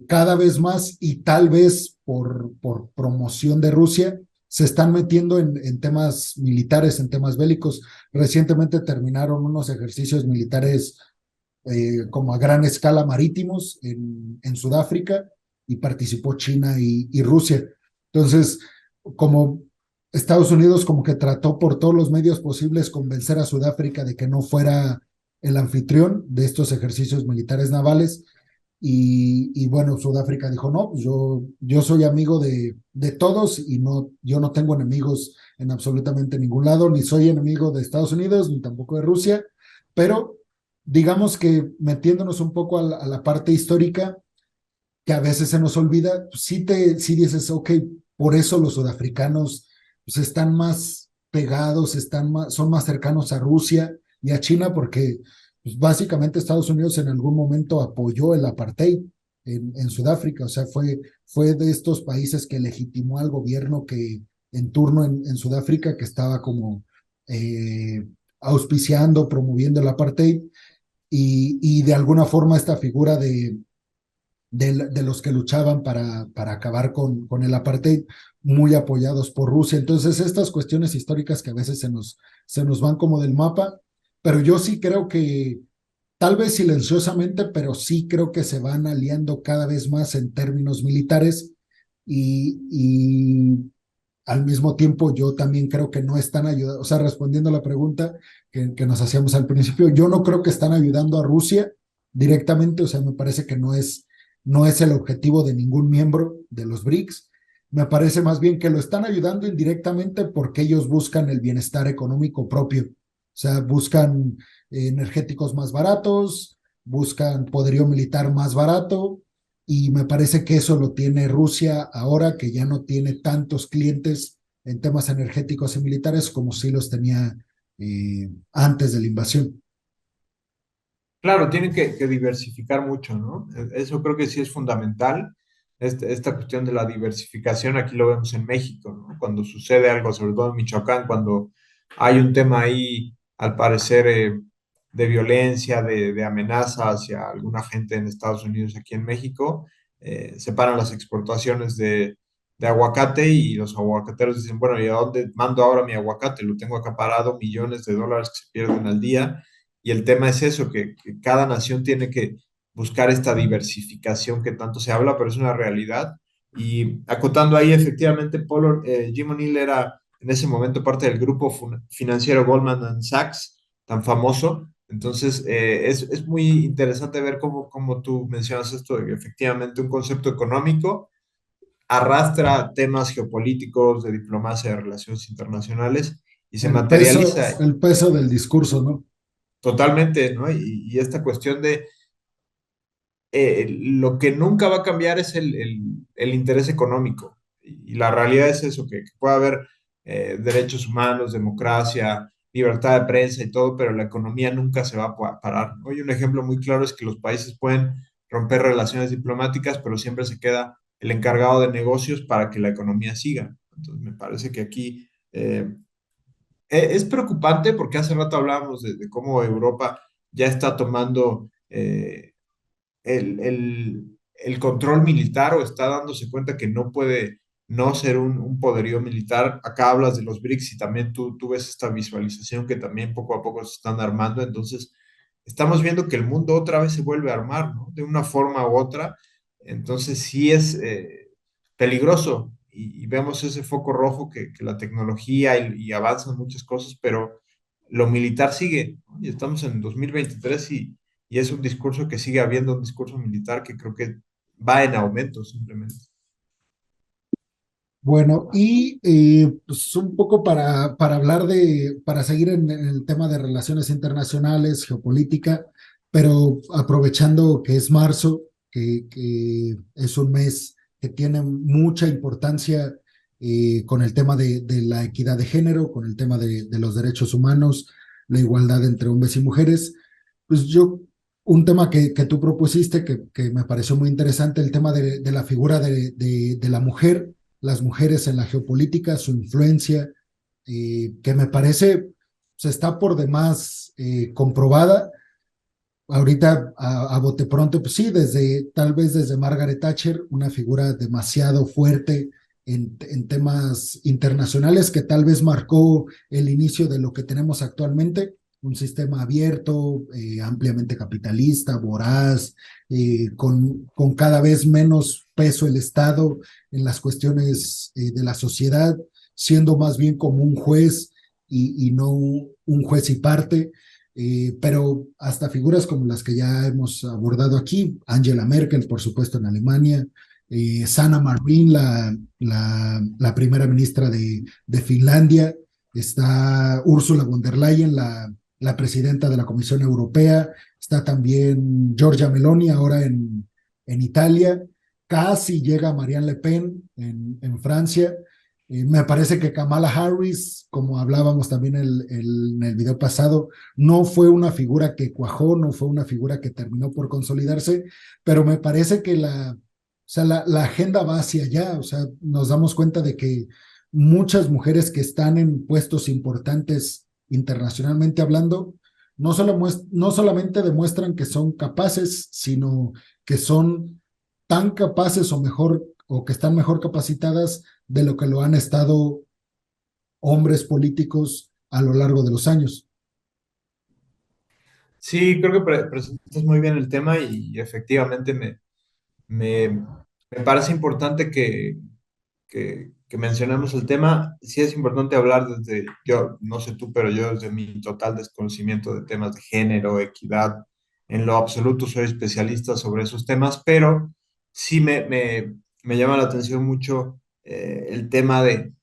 cada vez más y tal vez por promoción de Rusia, se están metiendo en temas militares, en temas bélicos. Recientemente terminaron unos ejercicios militares como a gran escala marítimos en Sudáfrica y participó China y Rusia. Entonces, como Estados Unidos como que trató por todos los medios posibles convencer a Sudáfrica de que no fuera el anfitrión de estos ejercicios militares navales. Y bueno, Sudáfrica dijo, no, pues yo soy amigo de todos y no, yo no tengo enemigos en absolutamente ningún lado, ni soy enemigo de Estados Unidos, ni tampoco de Rusia, pero digamos que metiéndonos un poco a la parte histórica, que a veces se nos olvida, pues sí dices, ok, por eso los sudafricanos pues, están más pegados, son más cercanos a Rusia y a China, porque pues, básicamente Estados Unidos en algún momento apoyó el apartheid en Sudáfrica, o sea, fue de estos países que legitimó al gobierno que en turno en Sudáfrica, que estaba como auspiciando, promoviendo el apartheid, y de alguna forma esta figura de los que luchaban para acabar con el apartheid, muy apoyados por Rusia. Entonces, estas cuestiones históricas que a veces se nos van como del mapa, pero yo sí creo que, tal vez silenciosamente, pero sí creo que se van aliando cada vez más en términos militares y al mismo tiempo yo también creo que no están ayudando, o sea, respondiendo a la pregunta que nos hacíamos al principio, yo no creo que están ayudando a Rusia directamente, o sea, me parece que no es el objetivo de ningún miembro de los BRICS. Me parece más bien que lo están ayudando indirectamente porque ellos buscan el bienestar económico propio. O sea, buscan energéticos más baratos, buscan poderío militar más barato, y me parece que eso lo tiene Rusia ahora, que ya no tiene tantos clientes en temas energéticos y militares como sí los tenía antes de la invasión. Claro, tienen que diversificar mucho, ¿no? Eso creo que sí es fundamental. Esta cuestión de la diversificación, aquí lo vemos en México, ¿no? Cuando sucede algo, sobre todo en Michoacán, cuando hay un tema ahí, al parecer, de violencia, de amenaza hacia alguna gente en Estados Unidos, aquí en México, se paran las exportaciones de aguacate y los aguacateros dicen, bueno, ¿y a dónde mando ahora mi aguacate? Lo tengo acá parado, millones de dólares que se pierden al día y el tema es eso, que cada nación tiene que buscar esta diversificación que tanto se habla, pero es una realidad. Y acotando ahí, efectivamente, Jim O'Neill era en ese momento parte del grupo financiero Goldman Sachs, tan famoso. Entonces, es muy interesante ver cómo tú mencionas esto, de que efectivamente un concepto económico arrastra temas geopolíticos, de diplomacia, de relaciones internacionales y se materializa El peso del discurso, ¿no? totalmente, ¿no? Y esta cuestión de lo que nunca va a cambiar es el interés económico. Y la realidad es eso, que puede haber derechos humanos, democracia, libertad de prensa y todo, pero la economía nunca se va a parar, ¿no? Y un ejemplo muy claro es que los países pueden romper relaciones diplomáticas, pero siempre se queda el encargado de negocios para que la economía siga. Entonces, me parece que aquí es preocupante porque hace rato hablábamos de cómo Europa ya está tomando el control militar o está dándose cuenta que no puede no ser un poderío militar. Acá hablas de los BRICS y también tú ves esta visualización que también poco a poco se están armando. Entonces, estamos viendo que el mundo otra vez se vuelve a armar, ¿no? De una forma u otra. Entonces, sí es peligroso y vemos ese foco rojo que la tecnología y avanzan muchas cosas, pero lo militar sigue, ¿no? Y estamos en 2023 y es un discurso que sigue habiendo, un discurso militar que creo que va en aumento simplemente. Bueno, y pues un poco para hablar para seguir en el tema de relaciones internacionales, geopolítica, pero aprovechando que es marzo, que es un mes que tiene mucha importancia con el tema de la equidad de género, con el tema de los derechos humanos, la igualdad entre hombres y mujeres, pues un tema que tú propusiste que me pareció muy interesante, el tema de la figura de la mujer las mujeres en la geopolítica, su influencia, que me parece se está por demás comprobada. Ahorita a bote pronto, pues sí, tal vez desde Margaret Thatcher, una figura demasiado fuerte en temas internacionales que tal vez marcó el inicio de lo que tenemos actualmente, un sistema abierto, ampliamente capitalista, voraz, con cada vez menos peso el Estado en las cuestiones de la sociedad, siendo más bien como un juez y no un juez y parte. Pero hasta figuras como las que ya hemos abordado aquí, Angela Merkel, por supuesto, en Alemania, Sanna Marin, la primera ministra de Finlandia, está Ursula von der Leyen, la presidenta de la Comisión Europea, está también Giorgia Meloni ahora en Italia, casi llega Marianne Le Pen en Francia. Me parece que Kamala Harris, como hablábamos también en el video pasado, no fue una figura que cuajó, no fue una figura que terminó por consolidarse, pero me parece que la agenda va hacia allá, o sea, nos damos cuenta de que muchas mujeres que están en puestos importantes internacionalmente hablando, no solamente demuestran que son capaces, sino que son tan capaces o mejor, o que están mejor capacitadas de lo que lo han estado hombres políticos a lo largo de los años. Sí, creo que presentas muy bien el tema y efectivamente me, me parece importante que mencionemos el tema. Sí es importante hablar desde, yo no sé tú, pero yo desde mi total desconocimiento de temas de género, equidad, en lo absoluto soy especialista sobre esos temas, pero sí me llama la atención mucho el tema de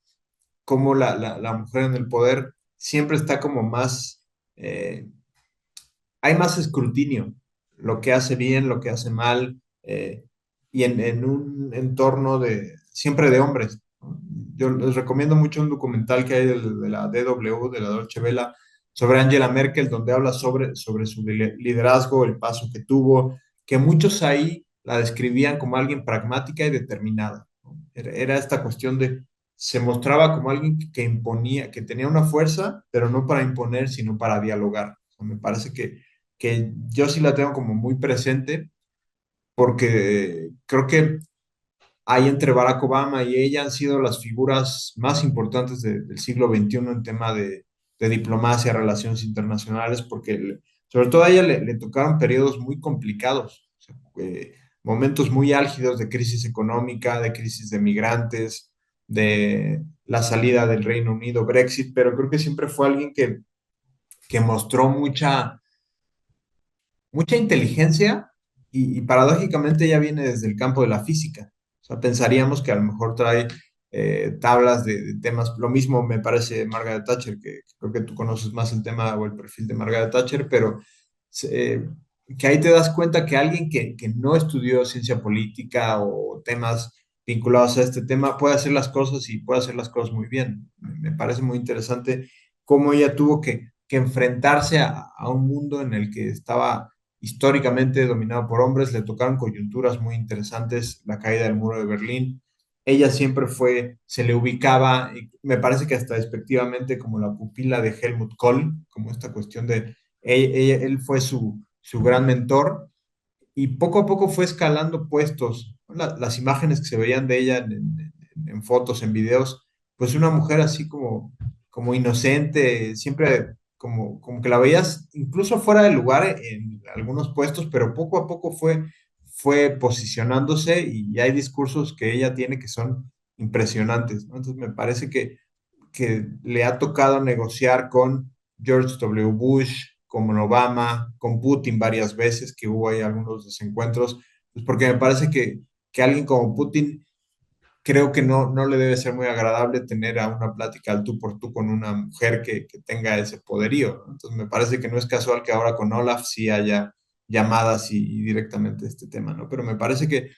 cómo la mujer en el poder siempre está como más... hay más escrutinio, lo que hace bien, lo que hace mal, y en un entorno siempre de hombres, ¿no? Yo les recomiendo mucho un documental que hay de la DW, de la Deutsche Welle, sobre Angela Merkel, donde habla sobre su liderazgo, el paso que tuvo, que muchos ahí la describían como alguien pragmática y determinada, ¿no? Era esta cuestión de, se mostraba como alguien que imponía, que tenía una fuerza, pero no para imponer, sino para dialogar. O sea, me parece que yo sí la tengo como muy presente porque creo que ahí entre Barack Obama y ella han sido las figuras más importantes del siglo XXI en tema de diplomacia, relaciones internacionales, porque sobre todo a ella le tocaron periodos muy complicados, o sea, momentos muy álgidos de crisis económica, de crisis de migrantes, de la salida del Reino Unido, Brexit, pero creo que siempre fue alguien que mostró mucha inteligencia y paradójicamente ella viene desde el campo de la física. O sea, pensaríamos que a lo mejor trae tablas de temas. Lo mismo me parece Margaret Thatcher, que creo que tú conoces más el tema o el perfil de Margaret Thatcher, pero eh, que ahí te das cuenta que alguien que no estudió ciencia política o temas vinculados a este tema puede hacer las cosas y puede hacer las cosas muy bien. Me parece muy interesante cómo ella tuvo que enfrentarse a un mundo en el que estaba históricamente dominado por hombres, le tocaron coyunturas muy interesantes, la caída del muro de Berlín. Ella siempre fue, se le ubicaba, y me parece que hasta despectivamente, como la pupila de Helmut Kohl, como esta cuestión de, él fue su gran mentor, y poco a poco fue escalando puestos. Las imágenes que se veían de ella en fotos, en videos, pues una mujer así como inocente, siempre como que la veías incluso fuera de lugar en algunos puestos, pero poco a poco fue posicionándose y hay discursos que ella tiene que son impresionantes, ¿no? Entonces me parece que le ha tocado negociar con George W. Bush, con Obama, con Putin varias veces, que hubo ahí algunos desencuentros, pues porque me parece que alguien como Putin creo que no le debe ser muy agradable tener a una plática al tú por tú con una mujer que tenga ese poderío, ¿no? Entonces me parece que no es casual que ahora con Olaf sí haya llamadas y directamente este tema, ¿no? Pero me parece que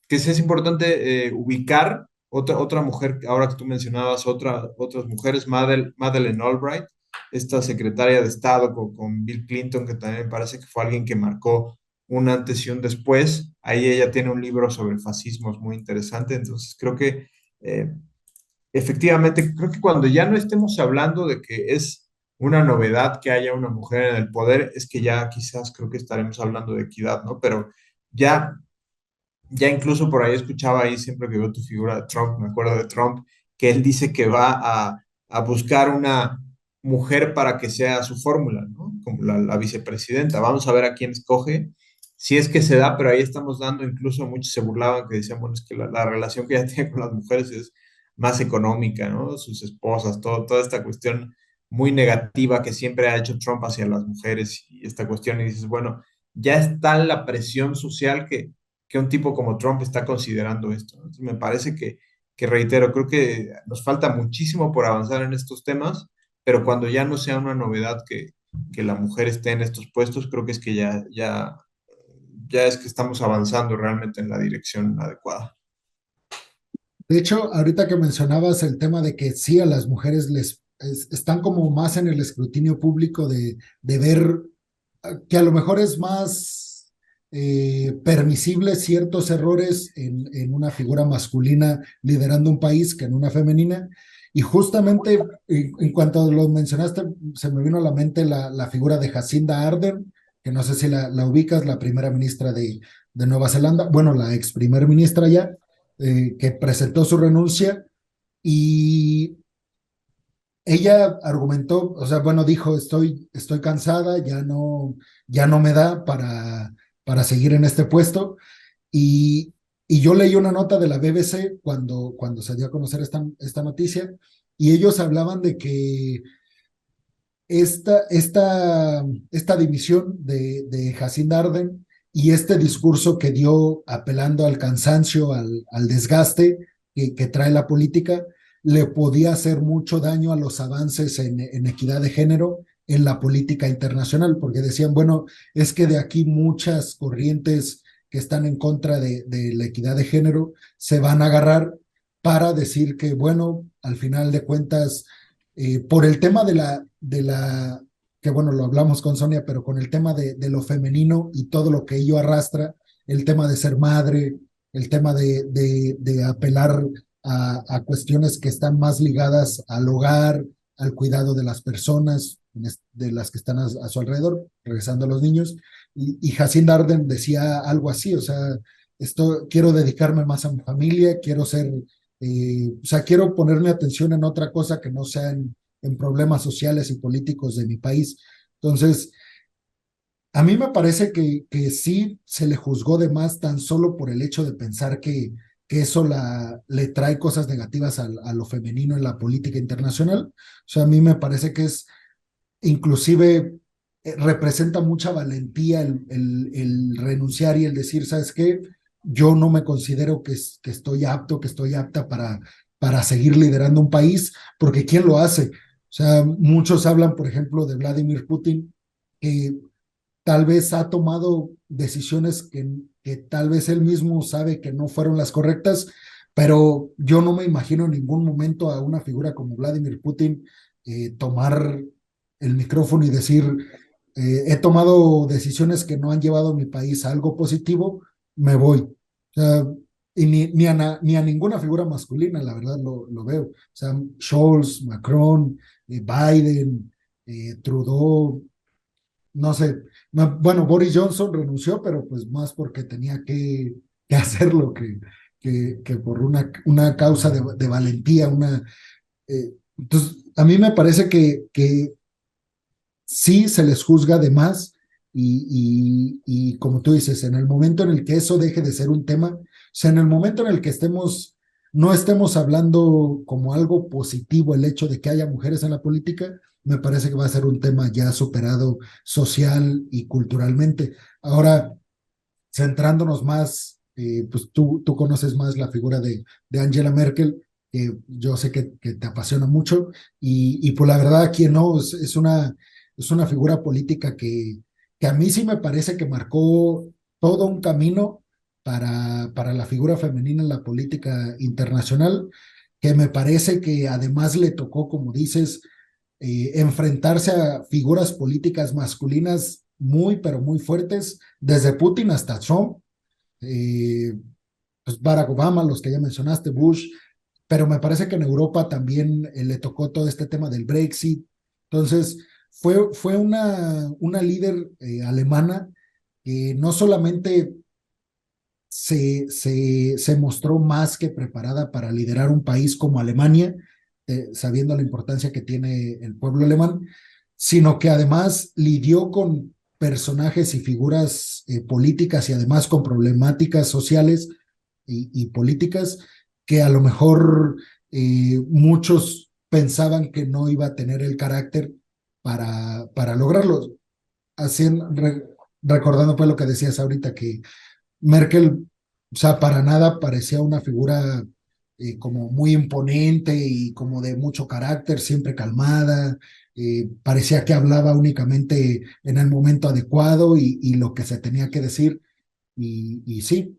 sí es importante ubicar otra mujer, ahora que tú mencionabas otras mujeres, Madeleine Albright, esta secretaria de Estado con Bill Clinton, que también me parece que fue alguien que marcó un antes y un después. Ahí ella tiene un libro sobre fascismos muy interesante, entonces creo que Eh, Efectivamente, creo que cuando ya no estemos hablando de que es una novedad que haya una mujer en el poder, es que ya quizás creo que estaremos hablando de equidad, ¿no? Pero ya ya incluso por ahí escuchaba ahí, siempre que veo tu figura de Trump, me acuerdo de Trump, que él dice que va a buscar una mujer para que sea su fórmula, ¿no? Como la vicepresidenta. Vamos a ver a quién escoge, si es que se da, pero ahí estamos dando, incluso muchos se burlaban que decían, bueno, es que la relación que ella tiene con las mujeres es más económica, ¿no? Sus esposas, toda esta cuestión muy negativa que siempre ha hecho Trump hacia las mujeres y esta cuestión, y dices, bueno, ya está la presión social que un tipo como Trump está considerando esto, ¿no? Entonces, me parece que, reitero, creo que nos falta muchísimo por avanzar en estos temas, pero cuando ya no sea una novedad que la mujer esté en estos puestos, creo que es que ya es que estamos avanzando realmente en la dirección adecuada. De hecho, ahorita que mencionabas el tema de que sí a las mujeres están como más en el escrutinio público de ver que a lo mejor es más permisible ciertos errores en una figura masculina liderando un país que en una femenina. Y justamente en cuanto lo mencionaste, se me vino a la mente la figura de Jacinda Ardern, que no sé si la ubicas, la primera ministra de Nueva Zelanda, bueno, la ex primer ministra ya, que presentó su renuncia y ella argumentó, o sea, bueno, dijo, estoy cansada, ya no me da para seguir en este puesto. Y, y yo leí una nota de la BBC cuando se dio a conocer esta noticia, y ellos hablaban de que esta división de Jacinda Ardern y este discurso que dio apelando al cansancio, al desgaste que trae la política, le podía hacer mucho daño a los avances en equidad de género en la política internacional, porque decían, bueno, es que de aquí muchas corrientes que están en contra de la equidad de género se van a agarrar para decir que, bueno, al final de cuentas, por el tema que bueno, lo hablamos con Sonia, pero con el tema de lo femenino y todo lo que ello arrastra, el tema de ser madre, el tema de apelar a cuestiones que están más ligadas al hogar, al cuidado de las personas, de las que están a su alrededor, regresando a los niños. Y Jacinda Arden decía algo así, o sea, quiero dedicarme más a mi familia, quiero ser o sea, quiero ponerme atención en otra cosa que no sea en problemas sociales y políticos de mi país. Entonces, a mí me parece que sí se le juzgó de más tan solo por el hecho de pensar que eso le trae cosas negativas a lo femenino en la política internacional. O sea, a mí me parece que es inclusive representa mucha valentía el renunciar y el decir, ¿sabes qué? Yo no me considero que estoy apto, que estoy apta para seguir liderando un país, porque ¿quién lo hace? O sea, muchos hablan, por ejemplo, de Vladimir Putin, que tal vez ha tomado decisiones que tal vez él mismo sabe que no fueron las correctas, pero yo no me imagino en ningún momento a una figura como Vladimir Putin tomar el micrófono y decir, he tomado decisiones que no han llevado a mi país a algo positivo, me voy. O sea, y ni a ninguna figura masculina, la verdad lo veo. O sea, Scholz, Macron, Biden, Trudeau, no sé, bueno, Boris Johnson renunció, pero pues más porque tenía que hacerlo que por una causa de valentía, entonces, a mí me parece que sí se les juzga de más y como tú dices, en el momento en el que eso deje de ser un tema, o sea, en el momento en el que no estemos hablando como algo positivo el hecho de que haya mujeres en la política, me parece que va a ser un tema ya superado social y culturalmente. Ahora, centrándonos más, pues tú conoces más la figura de Angela Merkel, que yo sé que te apasiona mucho, y pues la verdad aquí no, es una figura política que a mí sí me parece que marcó todo un camino para la figura femenina en la política internacional, que me parece que además le tocó, como dices, enfrentarse a figuras políticas masculinas muy, pero muy fuertes, desde Putin hasta Trump, eh, pues Barack Obama, los que ya mencionaste, Bush, pero me parece que en Europa también le tocó todo este tema del Brexit. Entonces, fue una líder alemana que no solamente se mostró más que preparada para liderar un país como Alemania, sabiendo la importancia que tiene el pueblo alemán, sino que además lidió con personajes y figuras políticas y además con problemáticas sociales y políticas que a lo mejor muchos pensaban que no iba a tener el carácter para lograrlo. Así, recordando pues lo que decías ahorita, que Merkel, o sea, para nada parecía una figura como muy imponente y como de mucho carácter, siempre calmada. Parecía que hablaba únicamente en el momento adecuado y lo que se tenía que decir. Y sí,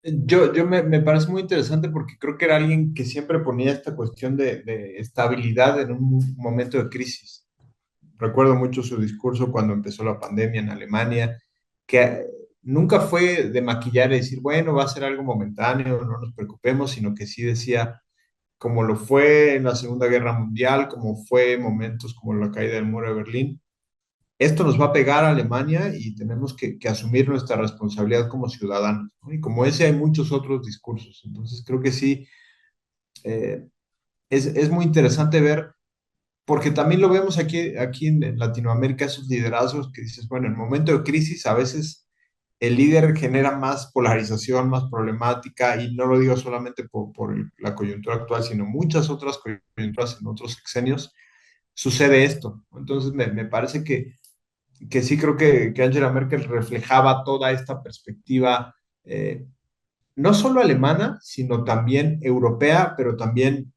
Me parece muy interesante porque creo que era alguien que siempre ponía esta cuestión de estabilidad en un momento de crisis. Recuerdo mucho su discurso cuando empezó la pandemia en Alemania, que nunca fue de maquillar y decir, bueno, va a ser algo momentáneo, no nos preocupemos, sino que sí decía, como lo fue en la Segunda Guerra Mundial, como fue en momentos como la caída del muro de Berlín, esto nos va a pegar a Alemania y tenemos que asumir nuestra responsabilidad como ciudadanos, ¿no? Y como ese hay muchos otros discursos. Entonces creo que sí, eh, es muy interesante ver, porque también lo vemos aquí en Latinoamérica, esos liderazgos que dices, bueno, en momento de crisis a veces el líder genera más polarización, más problemática, y no lo digo solamente por la coyuntura actual, sino muchas otras coyunturas en otros sexenios, sucede esto. Entonces me parece que sí creo que Angela Merkel reflejaba toda esta perspectiva, eh, no solo alemana, sino también europea, pero también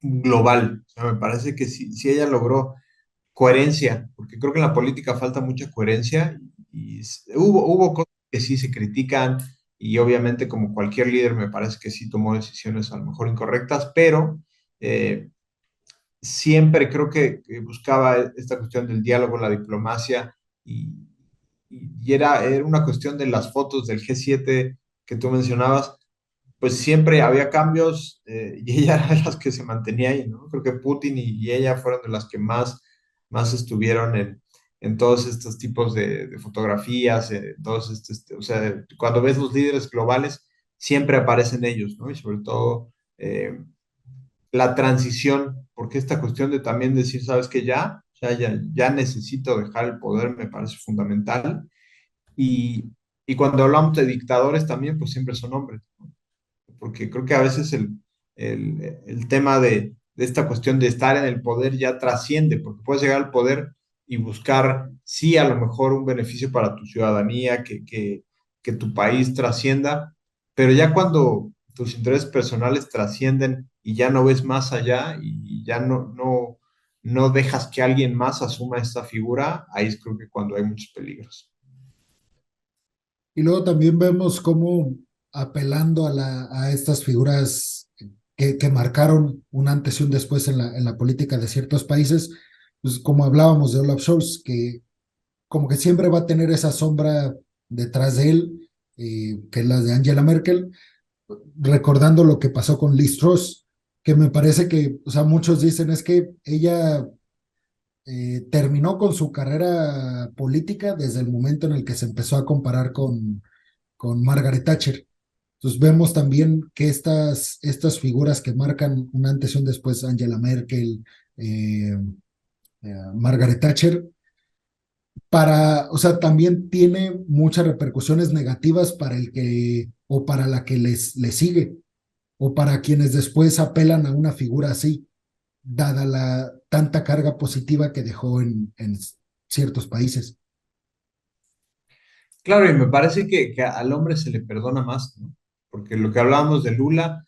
global. O sea, me parece que sí ella logró coherencia, porque creo que en la política falta mucha coherencia y hubo cosas que sí se critican y obviamente como cualquier líder me parece que sí tomó decisiones a lo mejor incorrectas, pero eh, siempre creo que buscaba esta cuestión del diálogo, la diplomacia y, y era una cuestión de las fotos del G7 que tú mencionabas, pues siempre había cambios y ella era de las que se mantenía ahí, ¿no? Creo que Putin y ella fueron de las que más estuvieron en todos estos tipos de fotografías, todos o sea, cuando ves los líderes globales, siempre aparecen ellos, ¿no? Y sobre todo la transición, porque esta cuestión de también decir, sabes que ya, o sea, ya necesito dejar el poder, me parece fundamental. Y, y cuando hablamos de dictadores también, pues siempre son hombres, ¿no? Porque creo que a veces el tema de esta cuestión de estar en el poder ya trasciende, porque puedes llegar al poder y buscar, sí, a lo mejor un beneficio para tu ciudadanía, que tu país trascienda, pero ya cuando tus intereses personales trascienden y ya no ves más allá y ya no dejas que alguien más asuma esta figura, ahí es creo que cuando hay muchos peligros. y luego también vemos cómo apelando a estas figuras que marcaron un antes y un después en la política de ciertos países, pues como hablábamos de Olaf Scholz, que como que siempre va a tener esa sombra detrás de él, que es la de Angela Merkel, recordando lo que pasó con Liz Truss, que me parece que, o sea, muchos dicen es que ella terminó con su carrera política desde el momento en el que se empezó a comparar con Margaret Thatcher. Entonces vemos también que estas figuras que marcan un antes y un después, Angela Merkel, Margaret Thatcher, o sea, también tiene muchas repercusiones negativas para el que o para la que le sigue o para quienes después apelan a una figura así, dada la tanta carga positiva que dejó en ciertos países. Claro, y me parece que al hombre se le perdona más, ¿no? Porque lo que hablábamos de Lula,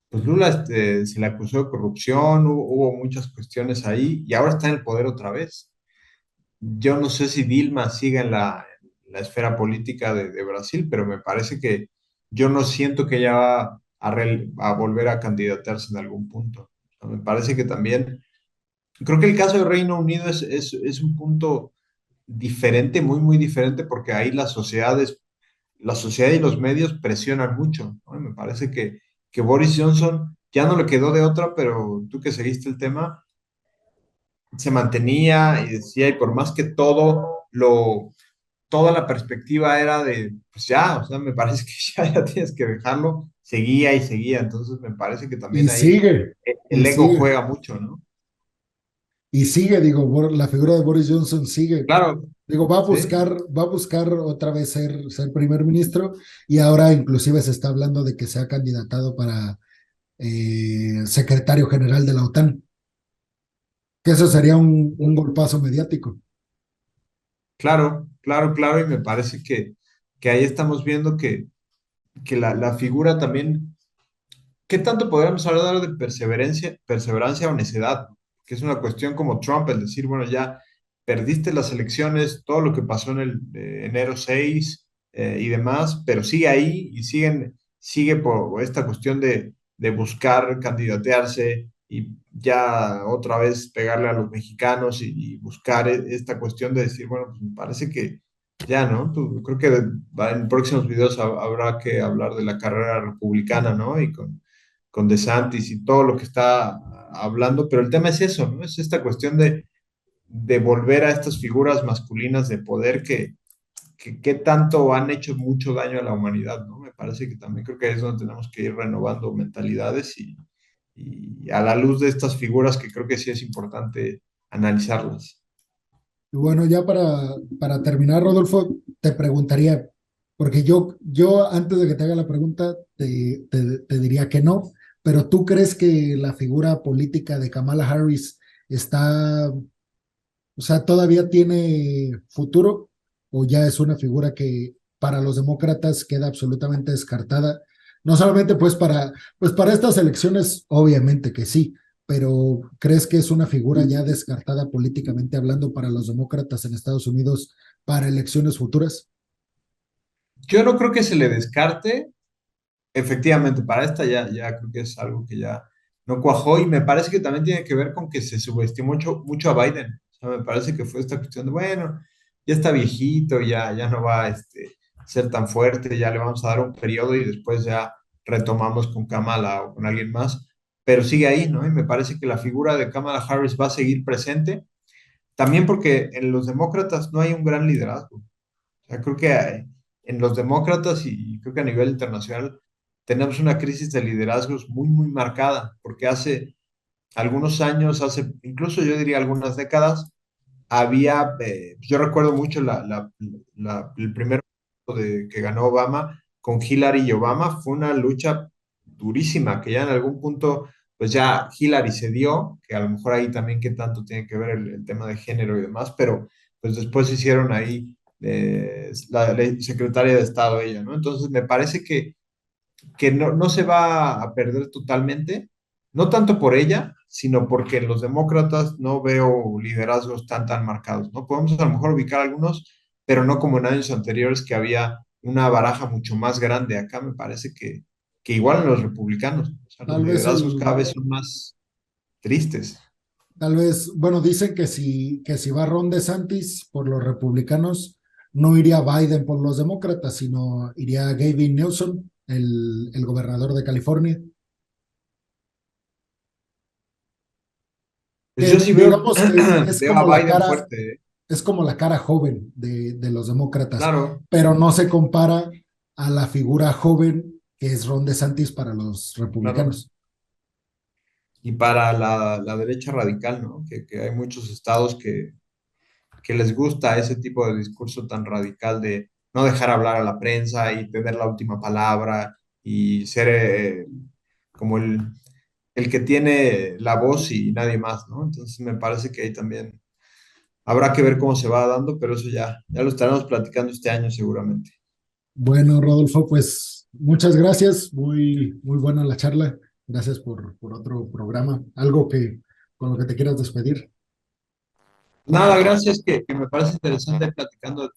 pues Lula se le acusó de corrupción, hubo muchas cuestiones ahí y ahora está en el poder otra vez. Yo no sé si Dilma siga en la esfera política de Brasil, pero me parece que yo no siento que ella va a volver a candidatarse en algún punto. O sea, me parece que también, creo que el caso de Reino Unido es un punto diferente, muy diferente, porque ahí las sociedades la sociedad y los medios presionan mucho, ¿no? Y me parece que Boris Johnson ya no le quedó de otra, pero tú que seguiste el tema, se mantenía y decía, y por más que toda la perspectiva era de, pues ya, o sea, me parece que ya tienes que dejarlo, seguía y seguía, entonces me parece que Y también ahí sigue, el y ego sigue, juega mucho, ¿no? y sigue, digo, la figura de Boris Johnson sigue. Claro, Digo, sí, va a buscar otra vez ser primer ministro y ahora inclusive se está hablando de que se ha candidatado para secretario general de la OTAN, que eso sería un golpazo mediático. claro, claro, claro, y me parece que ahí estamos viendo que la figura también, ¿qué tanto podríamos hablar de perseverancia o necedad? Que es una cuestión como Trump, el decir, bueno, ya perdiste las elecciones, todo lo que pasó en el enero 6 y demás, pero sigue ahí y sigue por esta cuestión de buscar candidatearse y ya otra vez pegarle a los mexicanos y buscar esta cuestión de decir, bueno, pues me parece que ya, ¿no? Creo que en próximos videos habrá que hablar de la carrera republicana, ¿no? Y con DeSantis y todo lo que está hablando, pero el tema es eso, ¿no? Es esta cuestión de volver a estas figuras masculinas de poder que tanto han hecho mucho daño a la humanidad, ¿no? Me parece que también creo que ahí es donde tenemos que ir renovando mentalidades y a la luz de estas figuras que creo que sí es importante analizarlas. Y bueno, ya para terminar, Rodolfo, te preguntaría, porque yo antes de que te haga la pregunta, te diría que no, pero ¿tú crees que la figura política de Kamala Harris está, o sea, todavía tiene futuro o ya es una figura que para los demócratas queda absolutamente descartada? No solamente pues para estas elecciones, obviamente que sí, pero ¿crees que es una figura ya descartada políticamente hablando para los demócratas en Estados Unidos para elecciones futuras? Yo no creo que se le descarte. Efectivamente, para esta ya creo que es algo que ya no cuajó y me parece que también tiene que ver con que se subestimó mucho a Biden. O sea, me parece que fue esta cuestión de, bueno, ya está viejito, ya no va a ser tan fuerte, ya le vamos a dar un periodo y después ya retomamos con Kamala o con alguien más, pero sigue ahí, ¿no? Y me parece que la figura de Kamala Harris va a seguir presente, también porque en los demócratas no hay un gran liderazgo. Sea, creo que en los demócratas y creo que a nivel internacional tenemos una crisis de liderazgos muy marcada, porque hace algunos años, hace incluso yo diría algunas décadas, había, yo recuerdo mucho el primer que ganó Obama con Hillary y Obama, fue una lucha durísima, que ya en algún punto, pues ya Hillary se dio, que a lo mejor ahí también qué tanto tiene que ver el tema de género y demás, pero pues después hicieron ahí la secretaria de Estado ella, ¿no? Entonces me parece que no se va a perder totalmente, no tanto por ella, sino porque en los demócratas no veo liderazgos tan marcados, ¿no? Podemos a lo mejor ubicar algunos, pero no como en años anteriores que había una baraja mucho más grande. Acá me parece que igual en los republicanos, o sea, los Tal vez liderazgos cada vez son más tristes. tal vez, bueno, dicen que si va Ron DeSantis por los republicanos, no iría Biden por los demócratas, sino iría Gavin Newsom, el gobernador de California. Pues Que yo sí digamos que es veo a como la Biden cara, fuerte, ¿eh? es como la cara joven de los demócratas, Claro, pero no se compara a la figura joven que es Ron DeSantis para los claro. republicanos. Y para la derecha radical, ¿no? Que hay muchos estados que les gusta ese tipo de discurso tan radical de no dejar hablar a la prensa y tener la última palabra y ser como el que tiene la voz y nadie más, ¿no? Entonces me parece que ahí también habrá que ver cómo se va dando, pero eso ya lo estaremos platicando este año seguramente. Bueno, Rodolfo, pues muchas gracias, muy buena la charla. Gracias por otro programa. Algo que con lo que te quieras despedir. Nada, gracias, que me parece interesante ir platicando de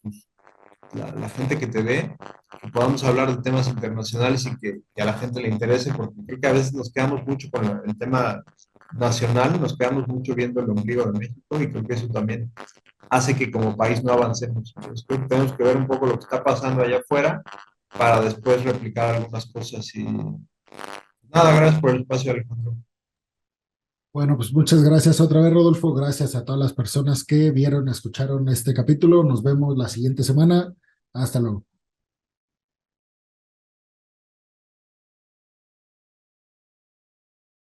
la gente que te ve, que podamos hablar de temas internacionales y que a la gente le interese, porque creo que a veces nos quedamos mucho con el tema nacional, nos quedamos mucho viendo el ombligo de México y creo que eso también hace que como país no avancemos. Entonces, creo que tenemos que ver un poco lo que está pasando allá afuera para después replicar algunas cosas y nada, gracias por el espacio, Alejandro. Bueno, pues muchas gracias otra vez, Rodolfo. Gracias a todas las personas que vieron, escucharon este capítulo. Nos vemos la siguiente semana. Hasta luego.